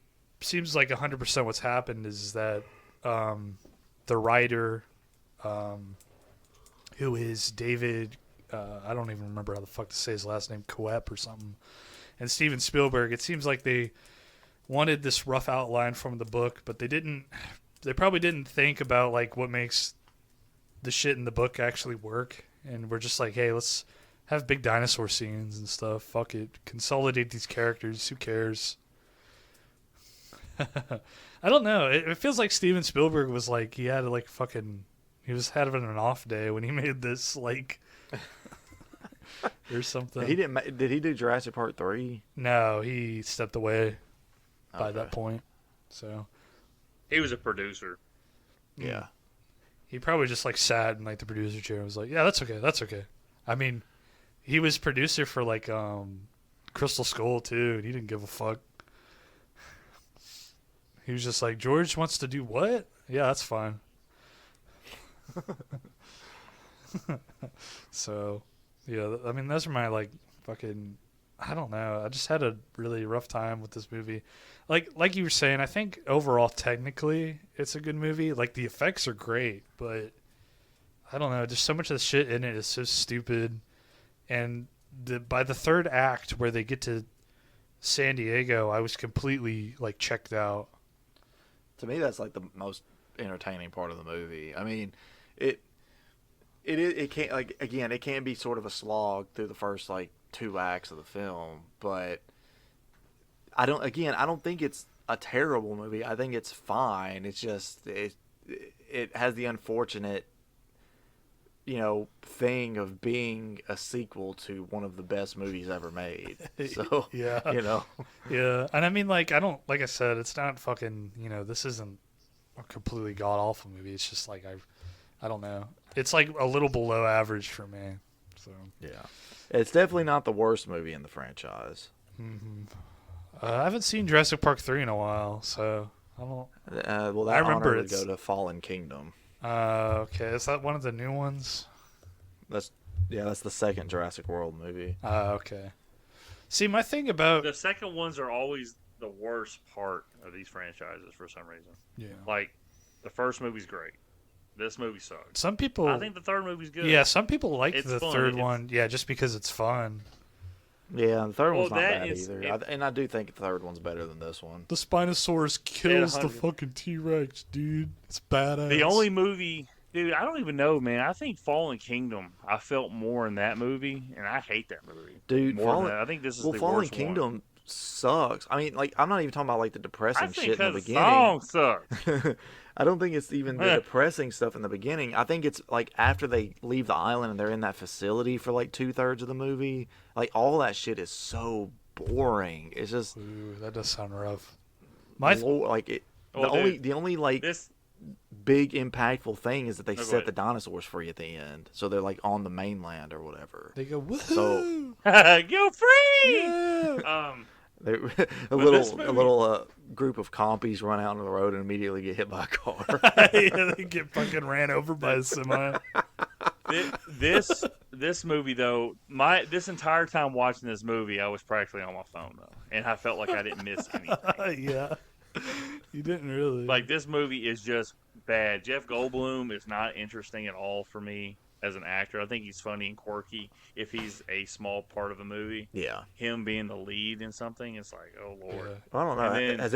seems like 100% what's happened is that the writer, who is David, I don't even remember how the fuck to say his last name, Coep or something, and Steven Spielberg, it seems like they wanted this rough outline from the book, but they probably didn't think about like what makes the shit in the book actually work, and we're just like, hey, let's have big dinosaur scenes and stuff. Fuck it. Consolidate these characters. Who cares? I don't know. It feels like Steven Spielberg was like, he had like fucking He was having an off day when he made this, like, or something. He didn't. Did he do Jurassic Park 3? No, he stepped away by Okay. that point. So He was a producer. Yeah. he probably just like sat in like the producer chair and was like, "Yeah, that's okay. That's okay." I mean, he was producer for like Crystal Skull too, and he didn't give a fuck. He was just like, "George wants to do what? Yeah, that's fine." So, yeah, I mean, those are my like fucking. I don't know. I just had a really rough time with this movie. Like you were saying, I think overall technically it's a good movie. Like the effects are great, but I don't know. There's so much of the shit in it is so stupid. And by the third act where they get to San Diego, I was completely like checked out. To me, that's like the most entertaining part of the movie. I mean, it can't, like, again, it can be sort of a slog through the first like 2 acts of the film, but I don't think it's a terrible movie. I think it's fine. It's just it has the unfortunate, thing of being a sequel to one of the best movies ever made. So Yeah. Yeah, and I mean, like, like I said, it's not fucking, this isn't a completely god awful movie. It's just like I don't know. It's like a little below average for me. So yeah, it's definitely not the worst movie in the franchise. I haven't seen Jurassic Park 3 in a while, so I don't. Well, that I remember honor would it's- go to Fallen Kingdom. Okay, is that one of the new ones? That's the second Jurassic World movie. Okay. See, my thing about The second ones are always the worst part of these franchises for some reason. yeah, Like, the first movie's great. This movie sucks. some people. I think the third movie's good. Yeah, some people like It's the fun. third It's- one. Yeah, just because it's fun. Yeah, the third Well, one's not that bad is- either. And I do think the third one's better than this one. The Spinosaurus kills the 100. fucking T-Rex, dude. It's badass. The only movie, dude, I don't even know, man. I think Fallen Kingdom, I felt more in that movie, and I hate that movie. Dude, More than that. I think this is the Fallen worst Kingdom sucks. I mean, like, I'm not even talking about like the one. depressing I think shit in the because the beginning. song sucks. I don't think it's even the depressing stuff in the beginning. I think it's like after they leave the island and they're in that facility for like 2/3 of the movie. Like, all that shit is so boring. It's just Ooh, that does sound rough. My like it. Well, The only like This, big impactful thing is that they go set ahead. the dinosaurs free at the end, so they're like on the mainland or whatever. they go woohoo. So- go free! Yeah. They, this a movie- little group of compies run out on the road and immediately get hit by a car. Yeah, they get fucking ran over by a semi. this movie though, this entire time watching this movie, I was practically on my phone though, and I felt like I didn't miss anything. Yeah, you didn't really. Like, this movie is just bad. Jeff Goldblum is not interesting at all for me as an actor. I think he's funny and quirky if he's a small part of a movie. Yeah, Him being the lead in something, it's like, oh lord. Yeah. I don't know. And then- Has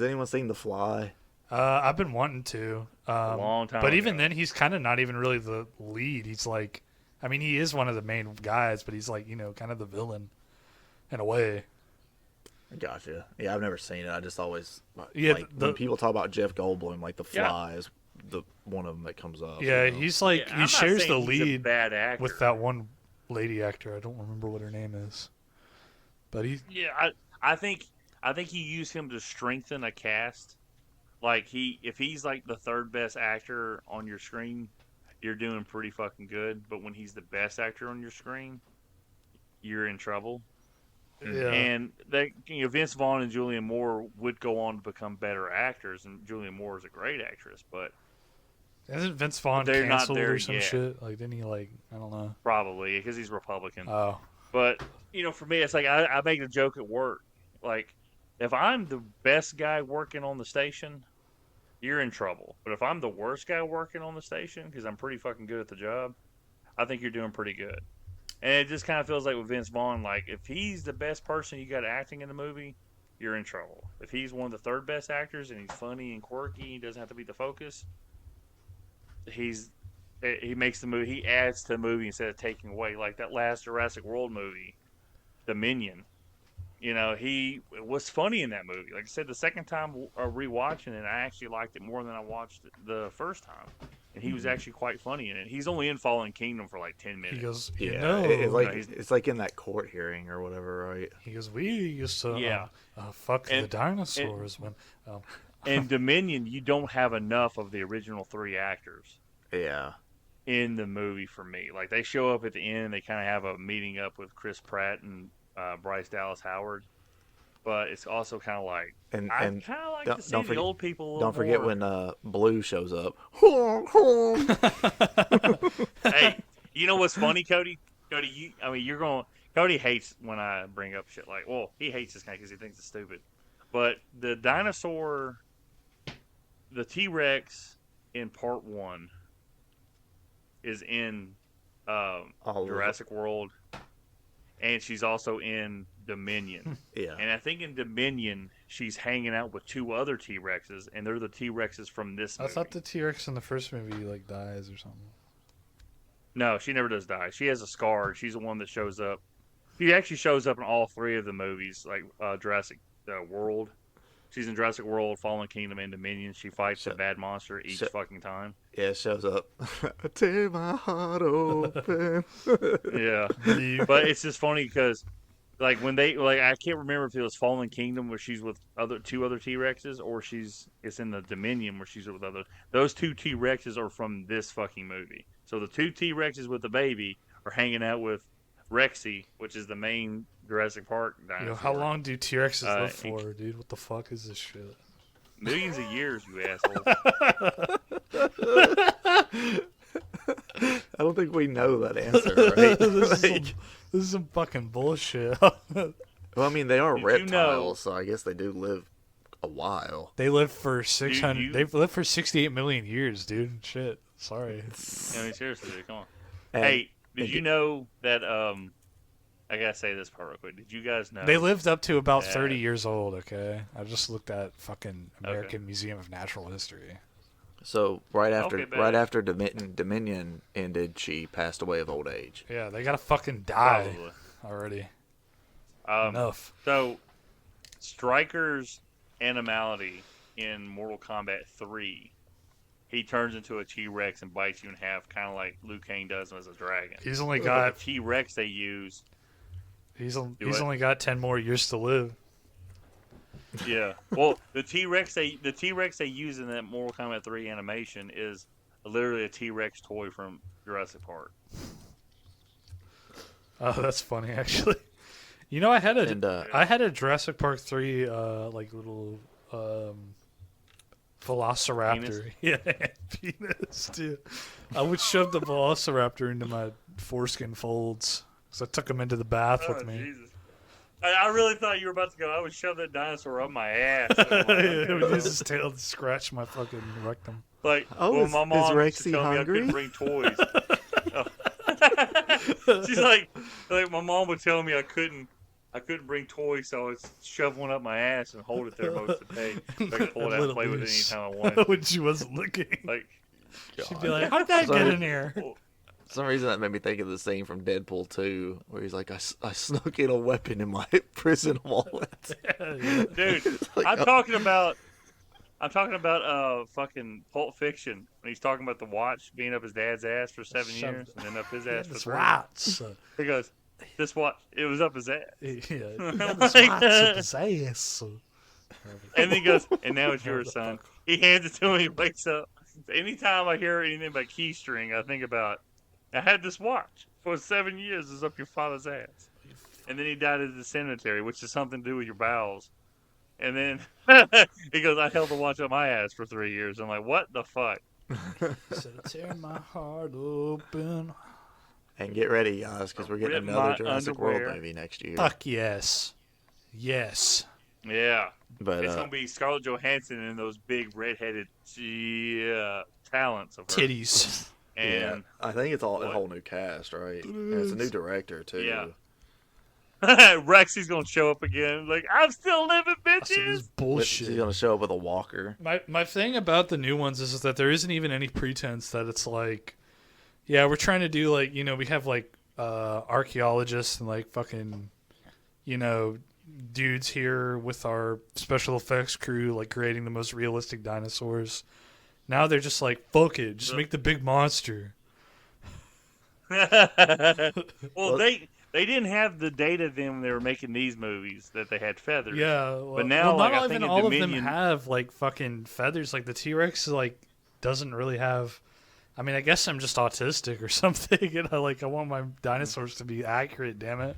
anyone seen The Fly? I've been wanting to. A long time But even ago. then, he's kind of not even really the lead. He's like, I mean, he is one of the main guys, but he's like, kind of the villain in a way. Gotcha. Yeah, I've never seen it. I just always Yeah, like the- when people talk about Jeff Goldblum, like The Yeah. Fly is the one of them that comes up. Yeah, you know? he's like, Yeah, I'm he not shares saying the he's a lead bad actor. with that one lady actor. I don't remember what her name is. But he, Yeah, I think he used him to strengthen a cast. Like, if he's like the third best actor on your screen, you're doing pretty fucking good. But when he's the best actor on your screen, you're in trouble. yeah. And that, Vince Vaughn and Julianne Moore would go on to become better actors, and Julianne Moore is a great actress, but Isn't Vince Vaughn They're not canceled there or some yet. shit? Like, didn't he, like, I don't know. probably because he's Republican. Oh. But, for me, it's like I make a joke at work. Like, if I'm the best guy working on the station, you're in trouble. But if I'm the worst guy working on the station, because I'm pretty fucking good at the job, I think you're doing pretty good. And it just kind of feels like with Vince Vaughn, like, if he's the best person you got acting in the movie, you're in trouble. If he's one of the third best actors and he's funny and quirky, he doesn't have to be the focus, he makes the movie, he adds to the movie instead of taking away. Like that last Jurassic World movie, Dominion. He was funny in that movie. Like I said, the second time rewatching it, I actually liked it more than I watched it the first time. and he was actually quite funny in it. He's only in Fallen Kingdom for like 10 minutes. He goes, Yeah, it's like in that court hearing or whatever, right? He goes, we used to Yeah. fuck And- the dinosaurs when. In Dominion, you don't have enough of the original 3 actors Yeah. in the movie for me. Like, they show up at the end, they kind of have a meeting up with Chris Pratt and Bryce Dallas Howard. But it's also kind of like, And I kind of like to see the old people a little Don't forget more. when Blue shows up. Hey, you know what's funny, Cody? Cody, Cody hates when I bring up shit like, well, he hates this guy because he thinks it's stupid. But the dinosaur, the T-Rex in Part 1 is in Jurassic World, and she's also in Dominion. Yeah. And I think in Dominion, she's hanging out with 2 other T-Rexes, and they're the T-Rexes from this movie. I thought the T-Rex in the first movie like dies or something. No, she never does die. She has a scar. She's the one that shows up. She actually shows up in all 3 of the movies, like Jurassic World. She's in Jurassic World, Fallen Kingdom, and Dominion. She fights a bad monster each fucking time. Yeah, it shows up. Tear my heart open. Yeah. But it's just funny because, like, when they, like, I can't remember if it was Fallen Kingdom where she's with 2 other T-Rexes, or it's in the Dominion where she's with those 2 T-Rexes are from this fucking movie. So the 2 T-Rexes with the baby are hanging out with Rexy, which is the main Jurassic Park dinosaur. How long do T-Rexes live for, dude? What the fuck is this shit? Millions of years, you asshole. I don't think we know that answer, right? This is some fucking bullshit. Well, I mean, they are Did you reptiles, know- so I guess they do live a while. They live for 600. you- They've lived for 68 million years, dude. Shit. Sorry. I mean, seriously, dude, come on. And- Hey, did you know that, I gotta say this part real quick. Did you guys know? They lived up to about Yeah. 30 years old, okay? I just looked at fucking American Museum of Natural History. So right after Okay, Dominion ended, she passed away of old age. Yeah, they gotta fucking die Probably. already. Um, Enough. So, Stryker's animality in Mortal Kombat 3, he turns into a T-Rex and bites you in half, kind of like Liu Kang does as a dragon. He's only But got the T-Rex they use, he's what? only got 10 more years to live. yeah. Well, the T-Rex they use in that Mortal Kombat 3 animation is literally a T-Rex toy from Jurassic Park. Oh, that's funny actually. You know, I had And a Jurassic Park 3 like little Velociraptor. Yeah, penis, dude. I would shove the Velociraptor into my foreskin folds because I took him into the bath with me. Jesus. I really thought you were about to go, I would shove that dinosaur up my ass. It would use his tail to scratch my fucking rectum. Like, Oh, well, is- my is mom used to Rexy tell me I hungry? couldn't bring toys. She's like my mom would tell me I couldn't bring toys, so I would shove one up my ass and hold it there most of the day. So I could pull it out and play with it anytime I wanted. When she wasn't looking. Like, She'd be like, how did that So- get in here? For some reason, that made me think of the scene from Deadpool 2, where he's like, I snuck in a weapon in my prison wallet. dude, Like, I'm talking about fucking Pulp Fiction when he's talking about the watch being up his dad's ass for 7 Shoved- years and then up his ass for This 3. watch. He goes, this watch, it was up his ass. Yeah, this watch up his ass. And then he goes, and now it's yours, son. He hands it to him. He wakes up. Anytime I hear anything about keystring, I think about, I had this watch for 7 years. It was up your father's ass. And then he died at the cemetery, which is something to do with your bowels. And then he goes, I held the watch up my ass for 3 years. I'm like, what the fuck? Said, tear my heart open. And get ready, guys, because we're getting Rip another my Jurassic underwear. World movie next year. Fuck yes. Yes. Yeah. But It's going to be Scarlett Johansson and those big redheaded talents of her. Titties. And I think it's a What? whole new cast, right? And it's a new director too. Yeah. Rexy's going to show up again. Like, I'm still living, This is bitches. She's bullshit. gonna show up with a walker. My thing about the new ones is that there isn't even any pretense that it's like, yeah, we're trying to do like, we have like archaeologists and like fucking, dudes here with our special effects crew like creating the most realistic dinosaurs. Now they're just like, fuck it, just make the big monster. Well, they didn't have the data then when they were making these movies that they had feathers. Yeah, well, but now not I even think all Dominion, of them have like fucking feathers. Like the T-Rex like doesn't really have. I mean, I guess I'm just autistic or something. I want my dinosaurs to be accurate. Damn it.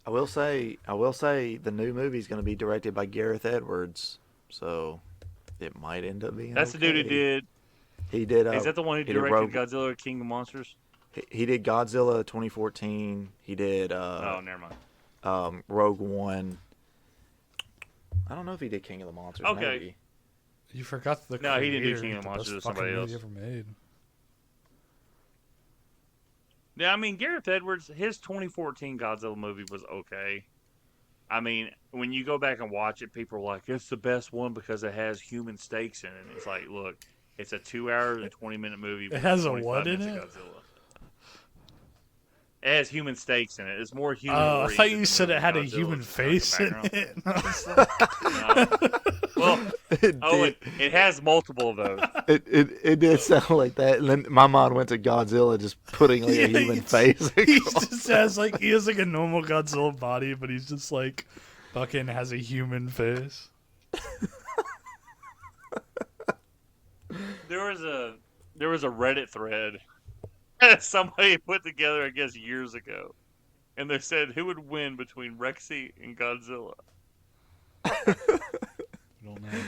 I will say the new movie is going to be directed by Gareth Edwards, so it might end up being. That's the dude who did. He did. Is that the one who directed Godzilla King of Monsters? He did Godzilla 2014. He did. Oh, never mind. Rogue One. I don't know if he did King of the Monsters. Okay. Maybe. You forgot the. No, he didn't do creator, King of the Monsters. best Somebody fucking else. movie ever made. Yeah, I mean Gareth Edwards, his 2014 Godzilla movie was okay. I mean, when you go back and watch it, people are like, "It's the best one because it has human stakes in it." It's like, look, it's a 2 hour and 20-minute movie. It has a 25 what in minutes it? of Godzilla. It has human stakes in it. It's more human. I thought you said it had a human face in it. Well, it has multiple of those. It did sound like that, and then my mind went to Godzilla just putting like a human face. He just has he has like a normal Godzilla body, but he's just like fucking has a human face. There was a Reddit thread somebody put together, I guess, years ago, and they said who would win between Rexy and Godzilla. I don't know.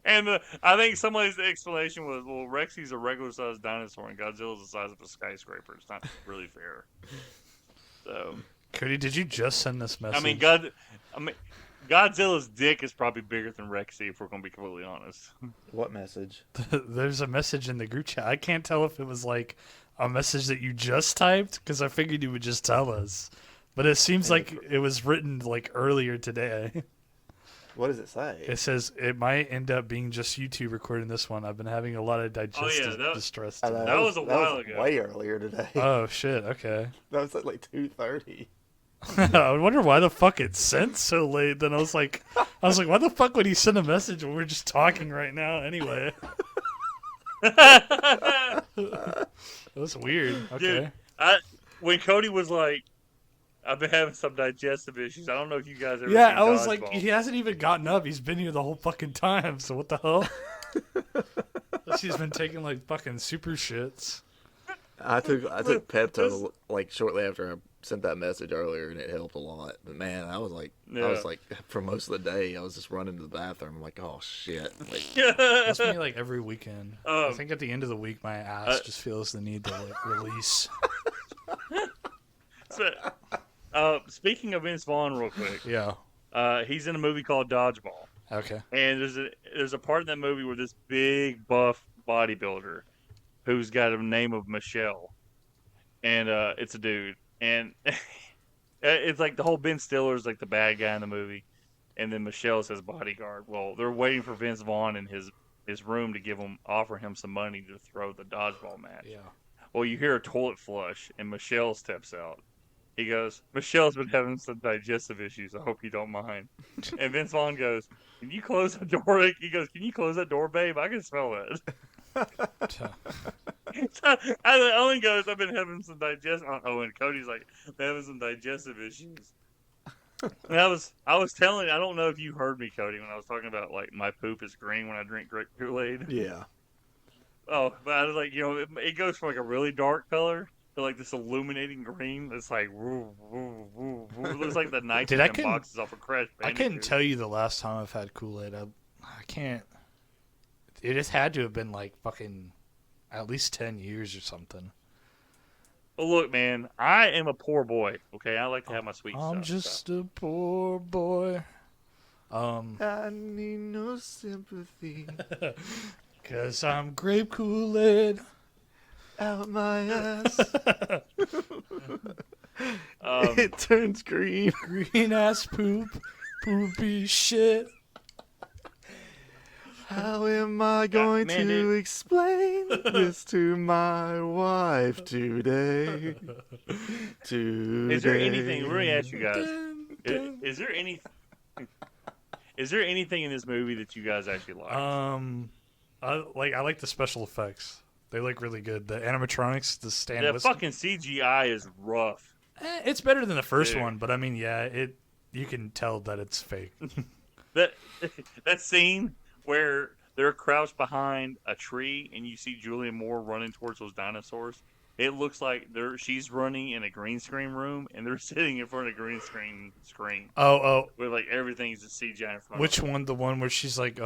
And I think somebody's explanation was, well, Rexy's a regular-sized dinosaur and Godzilla's the size of a skyscraper. It's not really fair. So, Cody, did you just send this message? I mean, Godzilla's dick is probably bigger than Rexy, if we're going to be completely honest. What message? There's a message in the group chat. I can't tell if it was like a message that you just typed because I figured you would just tell us, but it seems like it was written like earlier today. What does it say? It says it might end up being just you two recording this one. I've been having a lot of digestive distress today. That was a while ago. Way earlier today. Oh shit! Okay. That was at like 2:30. I wonder why the fuck it sent so late. Then I was like, why the fuck would he send a message when we're just talking right now? Anyway. That was weird. Okay. Dude, when Cody was like, I've been having some digestive issues. I don't know if you guys ever seen I was Dodgeball. like, he hasn't even gotten up. He's been here the whole fucking time. So what the hell? She's been taking like fucking super shits. I took Pepto like shortly after I sent that message earlier, and it helped a lot. But man, I was like for most of the day, I was just running to the bathroom. I'm like, oh shit. Like, That's me like every weekend. I Um, think at the end of the week, my ass just feels the need to like release. So, speaking of Vince Vaughn, real quick, Yeah. he's in a movie called Dodgeball, Okay. and there's a part in that movie where this big buff bodybuilder, who's got a name of Michelle, and it's a dude, and it's like the whole Ben Stiller's like the bad guy in the movie, and then Michelle's his bodyguard. Well, they're waiting for Vince Vaughn in his room to offer him some money to throw the dodgeball match. Yeah. Well, you hear a toilet flush, and Michelle steps out. He goes, Michelle's been having some digestive issues. I hope you don't mind. And Vince Vaughn goes, can you close the door? He goes, can you close that door, babe? I can smell it. So, Owen goes, I've been having some Owen, Cody's like, I'm having some digestive issues. And I was telling, I don't know if you heard me, Cody, when I was talking about like my poop is green when I drink Kool-Aid. yeah. Oh, but I was like, it goes from like a really dark color to like this illuminating green. That's like, woo, woo, woo, woo. It looks like the nitrogen boxes off a Crash I Bandicoot. couldn't tell you the last time I've had Kool-Aid. I can't. It just had to have been like fucking at least 10 years or something. Well, look, man, I am a poor boy. Okay, I like to have my sweet stuff. I'm just a poor boy. I need no sympathy. 'Cause I'm grape Kool-Aid. Out my ass. So, It turns green. Green ass poop. Poopy shit. How am I going man, to dude. explain this to my wife today? is there anything? Let me ask you guys: is there anything in this movie that you guys actually like? I like the special effects. They look really good. The animatronics, the stand. That fucking CGI is rough. It's better than the first Dude. one, but I mean, yeah, you can tell that it's fake. That that scene where they're crouched behind a tree and you see Julianne Moore running towards those dinosaurs. It looks like she's running in a green screen room and they're sitting in front of a green screen Oh, with like everything's just CGI in front. which of them. one? The one where she's like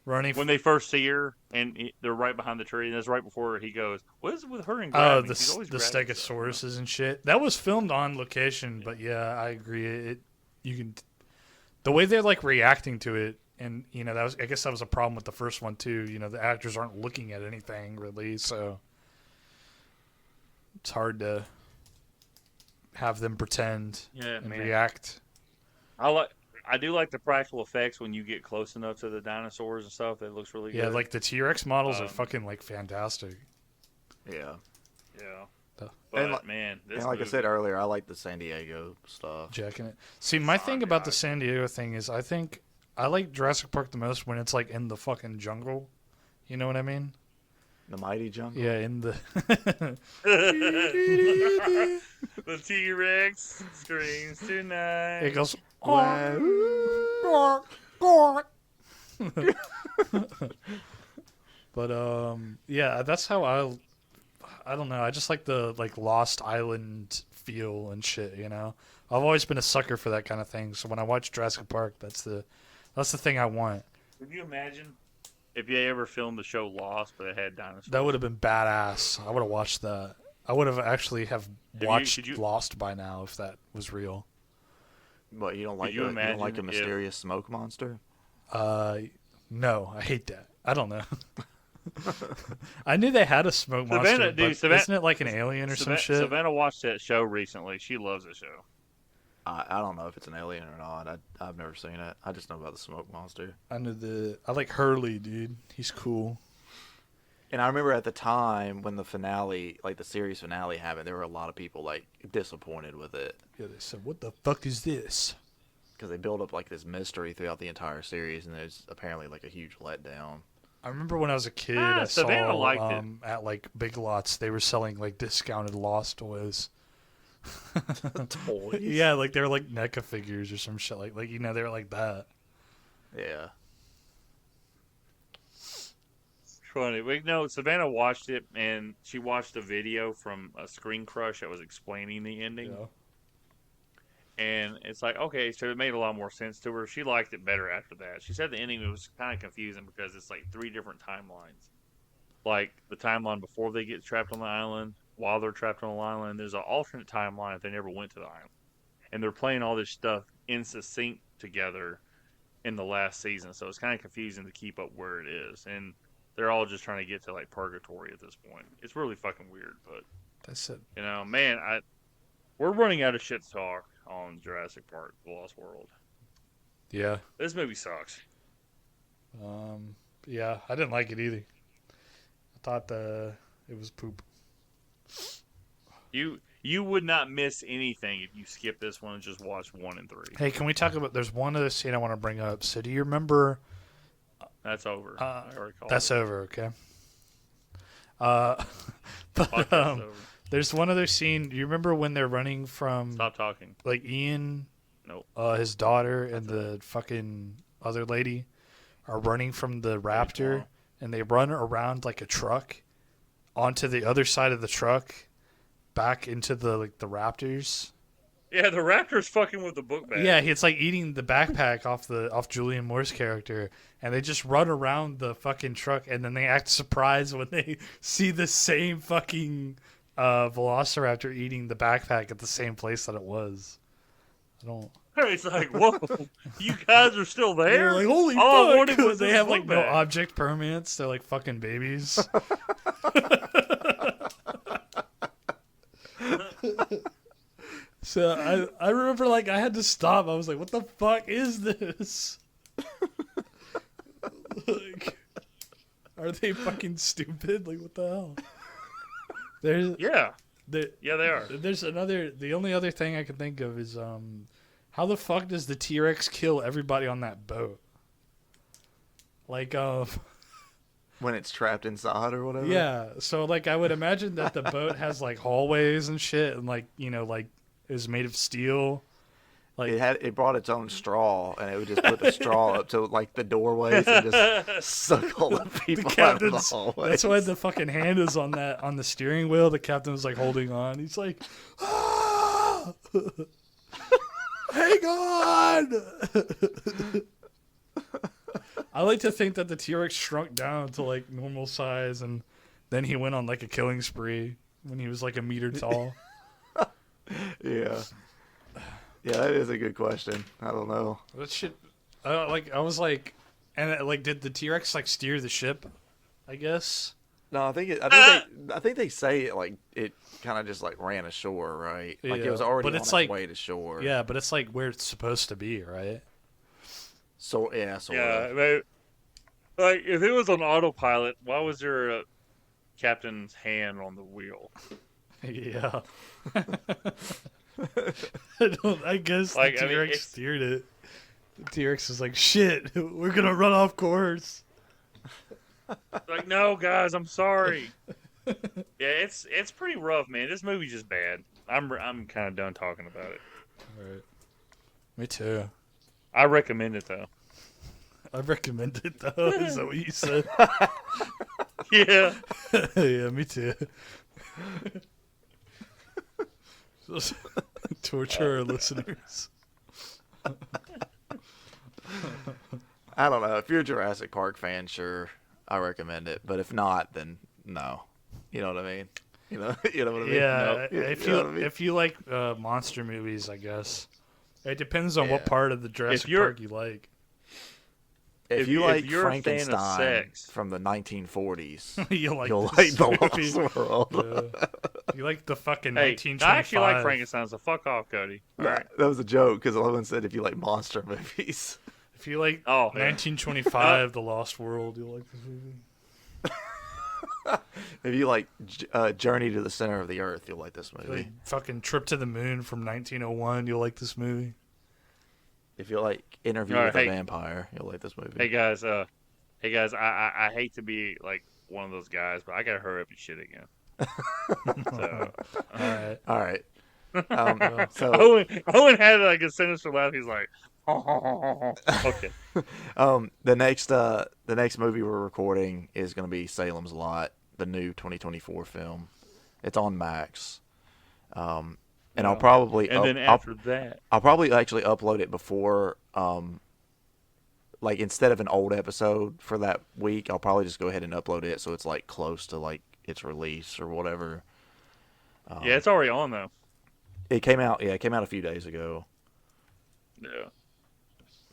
running. When they first see her and they're right behind the tree, and that's right before he goes, "What is it with her and Oh, grabbing?" She's always the grabbing stuff, you know? Stegosauruses and shit. That was filmed on location, but yeah, I agree. You can the way they're like reacting to it, and I guess that was a problem with the first one too. The actors aren't looking at anything really, so it's hard to have them pretend and react. I do like the practical effects when you get close enough to the dinosaurs and stuff. It looks really good. Yeah, like the T-Rex models are fucking like fantastic. Yeah. Yeah. The- But man, this And like I movie- said earlier, I like the San Diego stuff. Jacking it. See, my thing about the San Diego thing is I think I like Jurassic Park the most when it's like in the fucking jungle. You know what I mean? The Mighty Jungle. Yeah, in the the T-Rex screams tonight. it goes. But yeah, that's how I don't know. I just like the Lost Island feel and shit. I've always been a sucker for that kind of thing. So when I watch Jurassic Park, that's the thing I want. Could you imagine if you ever filmed the show Lost, but it had dinosaurs? That would have been badass. I would have watched that. I would have actually watched Lost by now if that was real. But you don't like you you don't like a imagine mysterious smoke monster? No, I hate that. I don't know. I knew they had a smoke monster, but isn't it like an alien or some shit? Savannah watched that show recently. She loves the show. I don't know if it's an alien or not. I've never seen it. I just know about the smoke monster. I like Hurley, dude. He's cool. And I remember at the time when the finale, like the series finale happened, there were a lot of people like disappointed with it. Yeah, they said, "What the fuck is this?" Because they build up like this mystery throughout the entire series, and there's apparently like a huge letdown. I remember when I was a kid, I Savannah saw liked it. at like Big Lots, they were selling like discounted Lost toys. Toys? Yeah, like they were like NECA figures or some shit. Like they were like that. Yeah. Funny. Wait, no, Savannah watched it, and she watched a video from a Screen Crush that was explaining the ending. Yeah. And it's like, okay, so it made a lot more sense to her. She liked it better after that. She said the ending was kind of confusing because it's like 3 different timelines. Like the timeline before they get trapped on the island, while they're trapped on the island, there's an alternate timeline if they never went to the island. And they're playing all this stuff in succinct together in the last season. So it's kind of confusing to keep up where it is. And they're all just trying to get to like purgatory at this point. It's really fucking weird, but That's it. man, we're running out of shit to talk on Jurassic Park: The Lost World. Yeah. This movie sucks. Yeah, I didn't like it either. I thought it was poop. You would not miss anything if you skip this one and just watch 1 and 3. Hey, can we talk about? There's one other scene I want to bring up. So, do you remember? That's over. I already called That's it. over. Okay. But Podcast's over. there's one other scene. Do you remember when they're running from Stop talking. like Ian, Nope. his daughter, and the fucking other lady are running from the raptor, and they run around like a truck onto the other side of the truck, back into the raptors. Yeah, the raptor's fucking with the book bag. Yeah, it's like eating the backpack off Julianne Moore's character, and they just run around the fucking truck, and then they act surprised when they see the same fucking Velociraptor eating the backpack at the same place that it was. I don't. It's like, whoa, you guys are still there? They're like, holy All I fuck! wanted was They this have book like no bag. object permits. They're like fucking babies. So I remember like I had to stop. I was like, what the fuck is this? Like, are they fucking stupid? Like, what the hell? Yeah, There, yeah, they are. there's another. The only other thing I can think of is how the fuck does the T-Rex kill everybody on that boat? Like when it's trapped inside or whatever. Yeah, so like I would imagine that the boat has like hallways and shit, and like like is made of steel. Like It brought its own straw, and it would just put the straw up to like the doorways and just suck all the people out of the captain's. hallways. That's why the fucking hand is on the steering wheel. The captain was like holding on. He's like, ah! Hang on. I like to think that the T-Rex shrunk down to like normal size, and then he went on like a killing spree when he was like a meter tall. Yeah. Yeah, that is a good question. I don't know. That shit. I was like, and like, did the T-Rex like steer the ship? I guess. No, I think they say it like it kind of just like ran ashore, right? Like Yeah, it was already but on it's its like- way to shore. Yeah, but it's like where it's supposed to be, right? So yeah, sort Yeah, of. like if it was on autopilot, why was there a captain's hand on the wheel? Yeah. I guess Like, the I mean, T-Rex it's- steered it. The T-Rex is like, shit, we're gonna run off course. Like, no, guys, I'm sorry. Yeah, it's pretty rough, man. This movie's just bad. I'm kind of done talking about it. All right. Me too. I recommend it though. I recommend it though. Is that what you said? Yeah. Yeah, me too. Just torture our listeners. I don't know. If you're a Jurassic Park fan, sure, I recommend it. But if not, then no. You know what I mean? You know what I mean? Yeah, No. if You know you what I mean? if you like monster movies, I guess it depends on Yeah. what part of the Jurassic you're- Park you like. If you like you're a fan of Frankenstein sex. from the 1940s, You'll like you'll this like The movie. Lost World. Yeah. You like the fucking Hey, 1925. I actually like Frankenstein, so fuck off, Cody. All right. That was a joke because Owen said if you like monster movies. If you like Oh, yeah. 1925, The Lost World, you'll like this movie. If you like Journey to the Center of the Earth, you'll like this If you movie. like fucking Trip to the Moon from 1901, you'll like this movie. If you like Interview All right, with hey. a Vampire, you'll like this movie. Hey guys, I hate to be like one of those guys, but I gotta hurry up and shit again. So All right. All right. So Owen had like a sinister laugh. He's like, okay. the next movie we're recording is going to be Salem's Lot, the new 2024 film. It's on Max. And I'll probably And then after that, I'll probably actually upload it before like instead of an old episode for that week, I'll probably just go ahead and upload it so it's like close to like its release or whatever. yeah, it's already on though. It came out a few days ago. Yeah.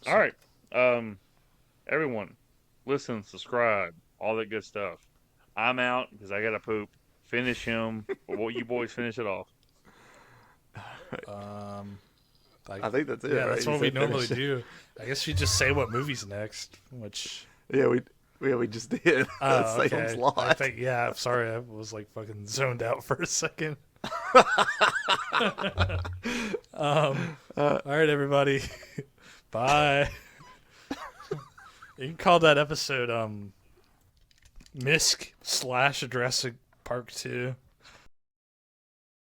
All right. Everyone, listen, subscribe, all that good stuff. I'm out because I gotta poop. Finish him. Well, you boys finish it off. I think that's it. Yeah, right? that's You what we said normally finish it. do. I guess we just say what movie's next, which. Yeah, we just did. Oh, Salem's okay. Lot. I think, yeah, I'm sorry. I was like fucking zoned out for a second. All right, everybody. Bye. You can call that episode MISC / Jurassic Park 2.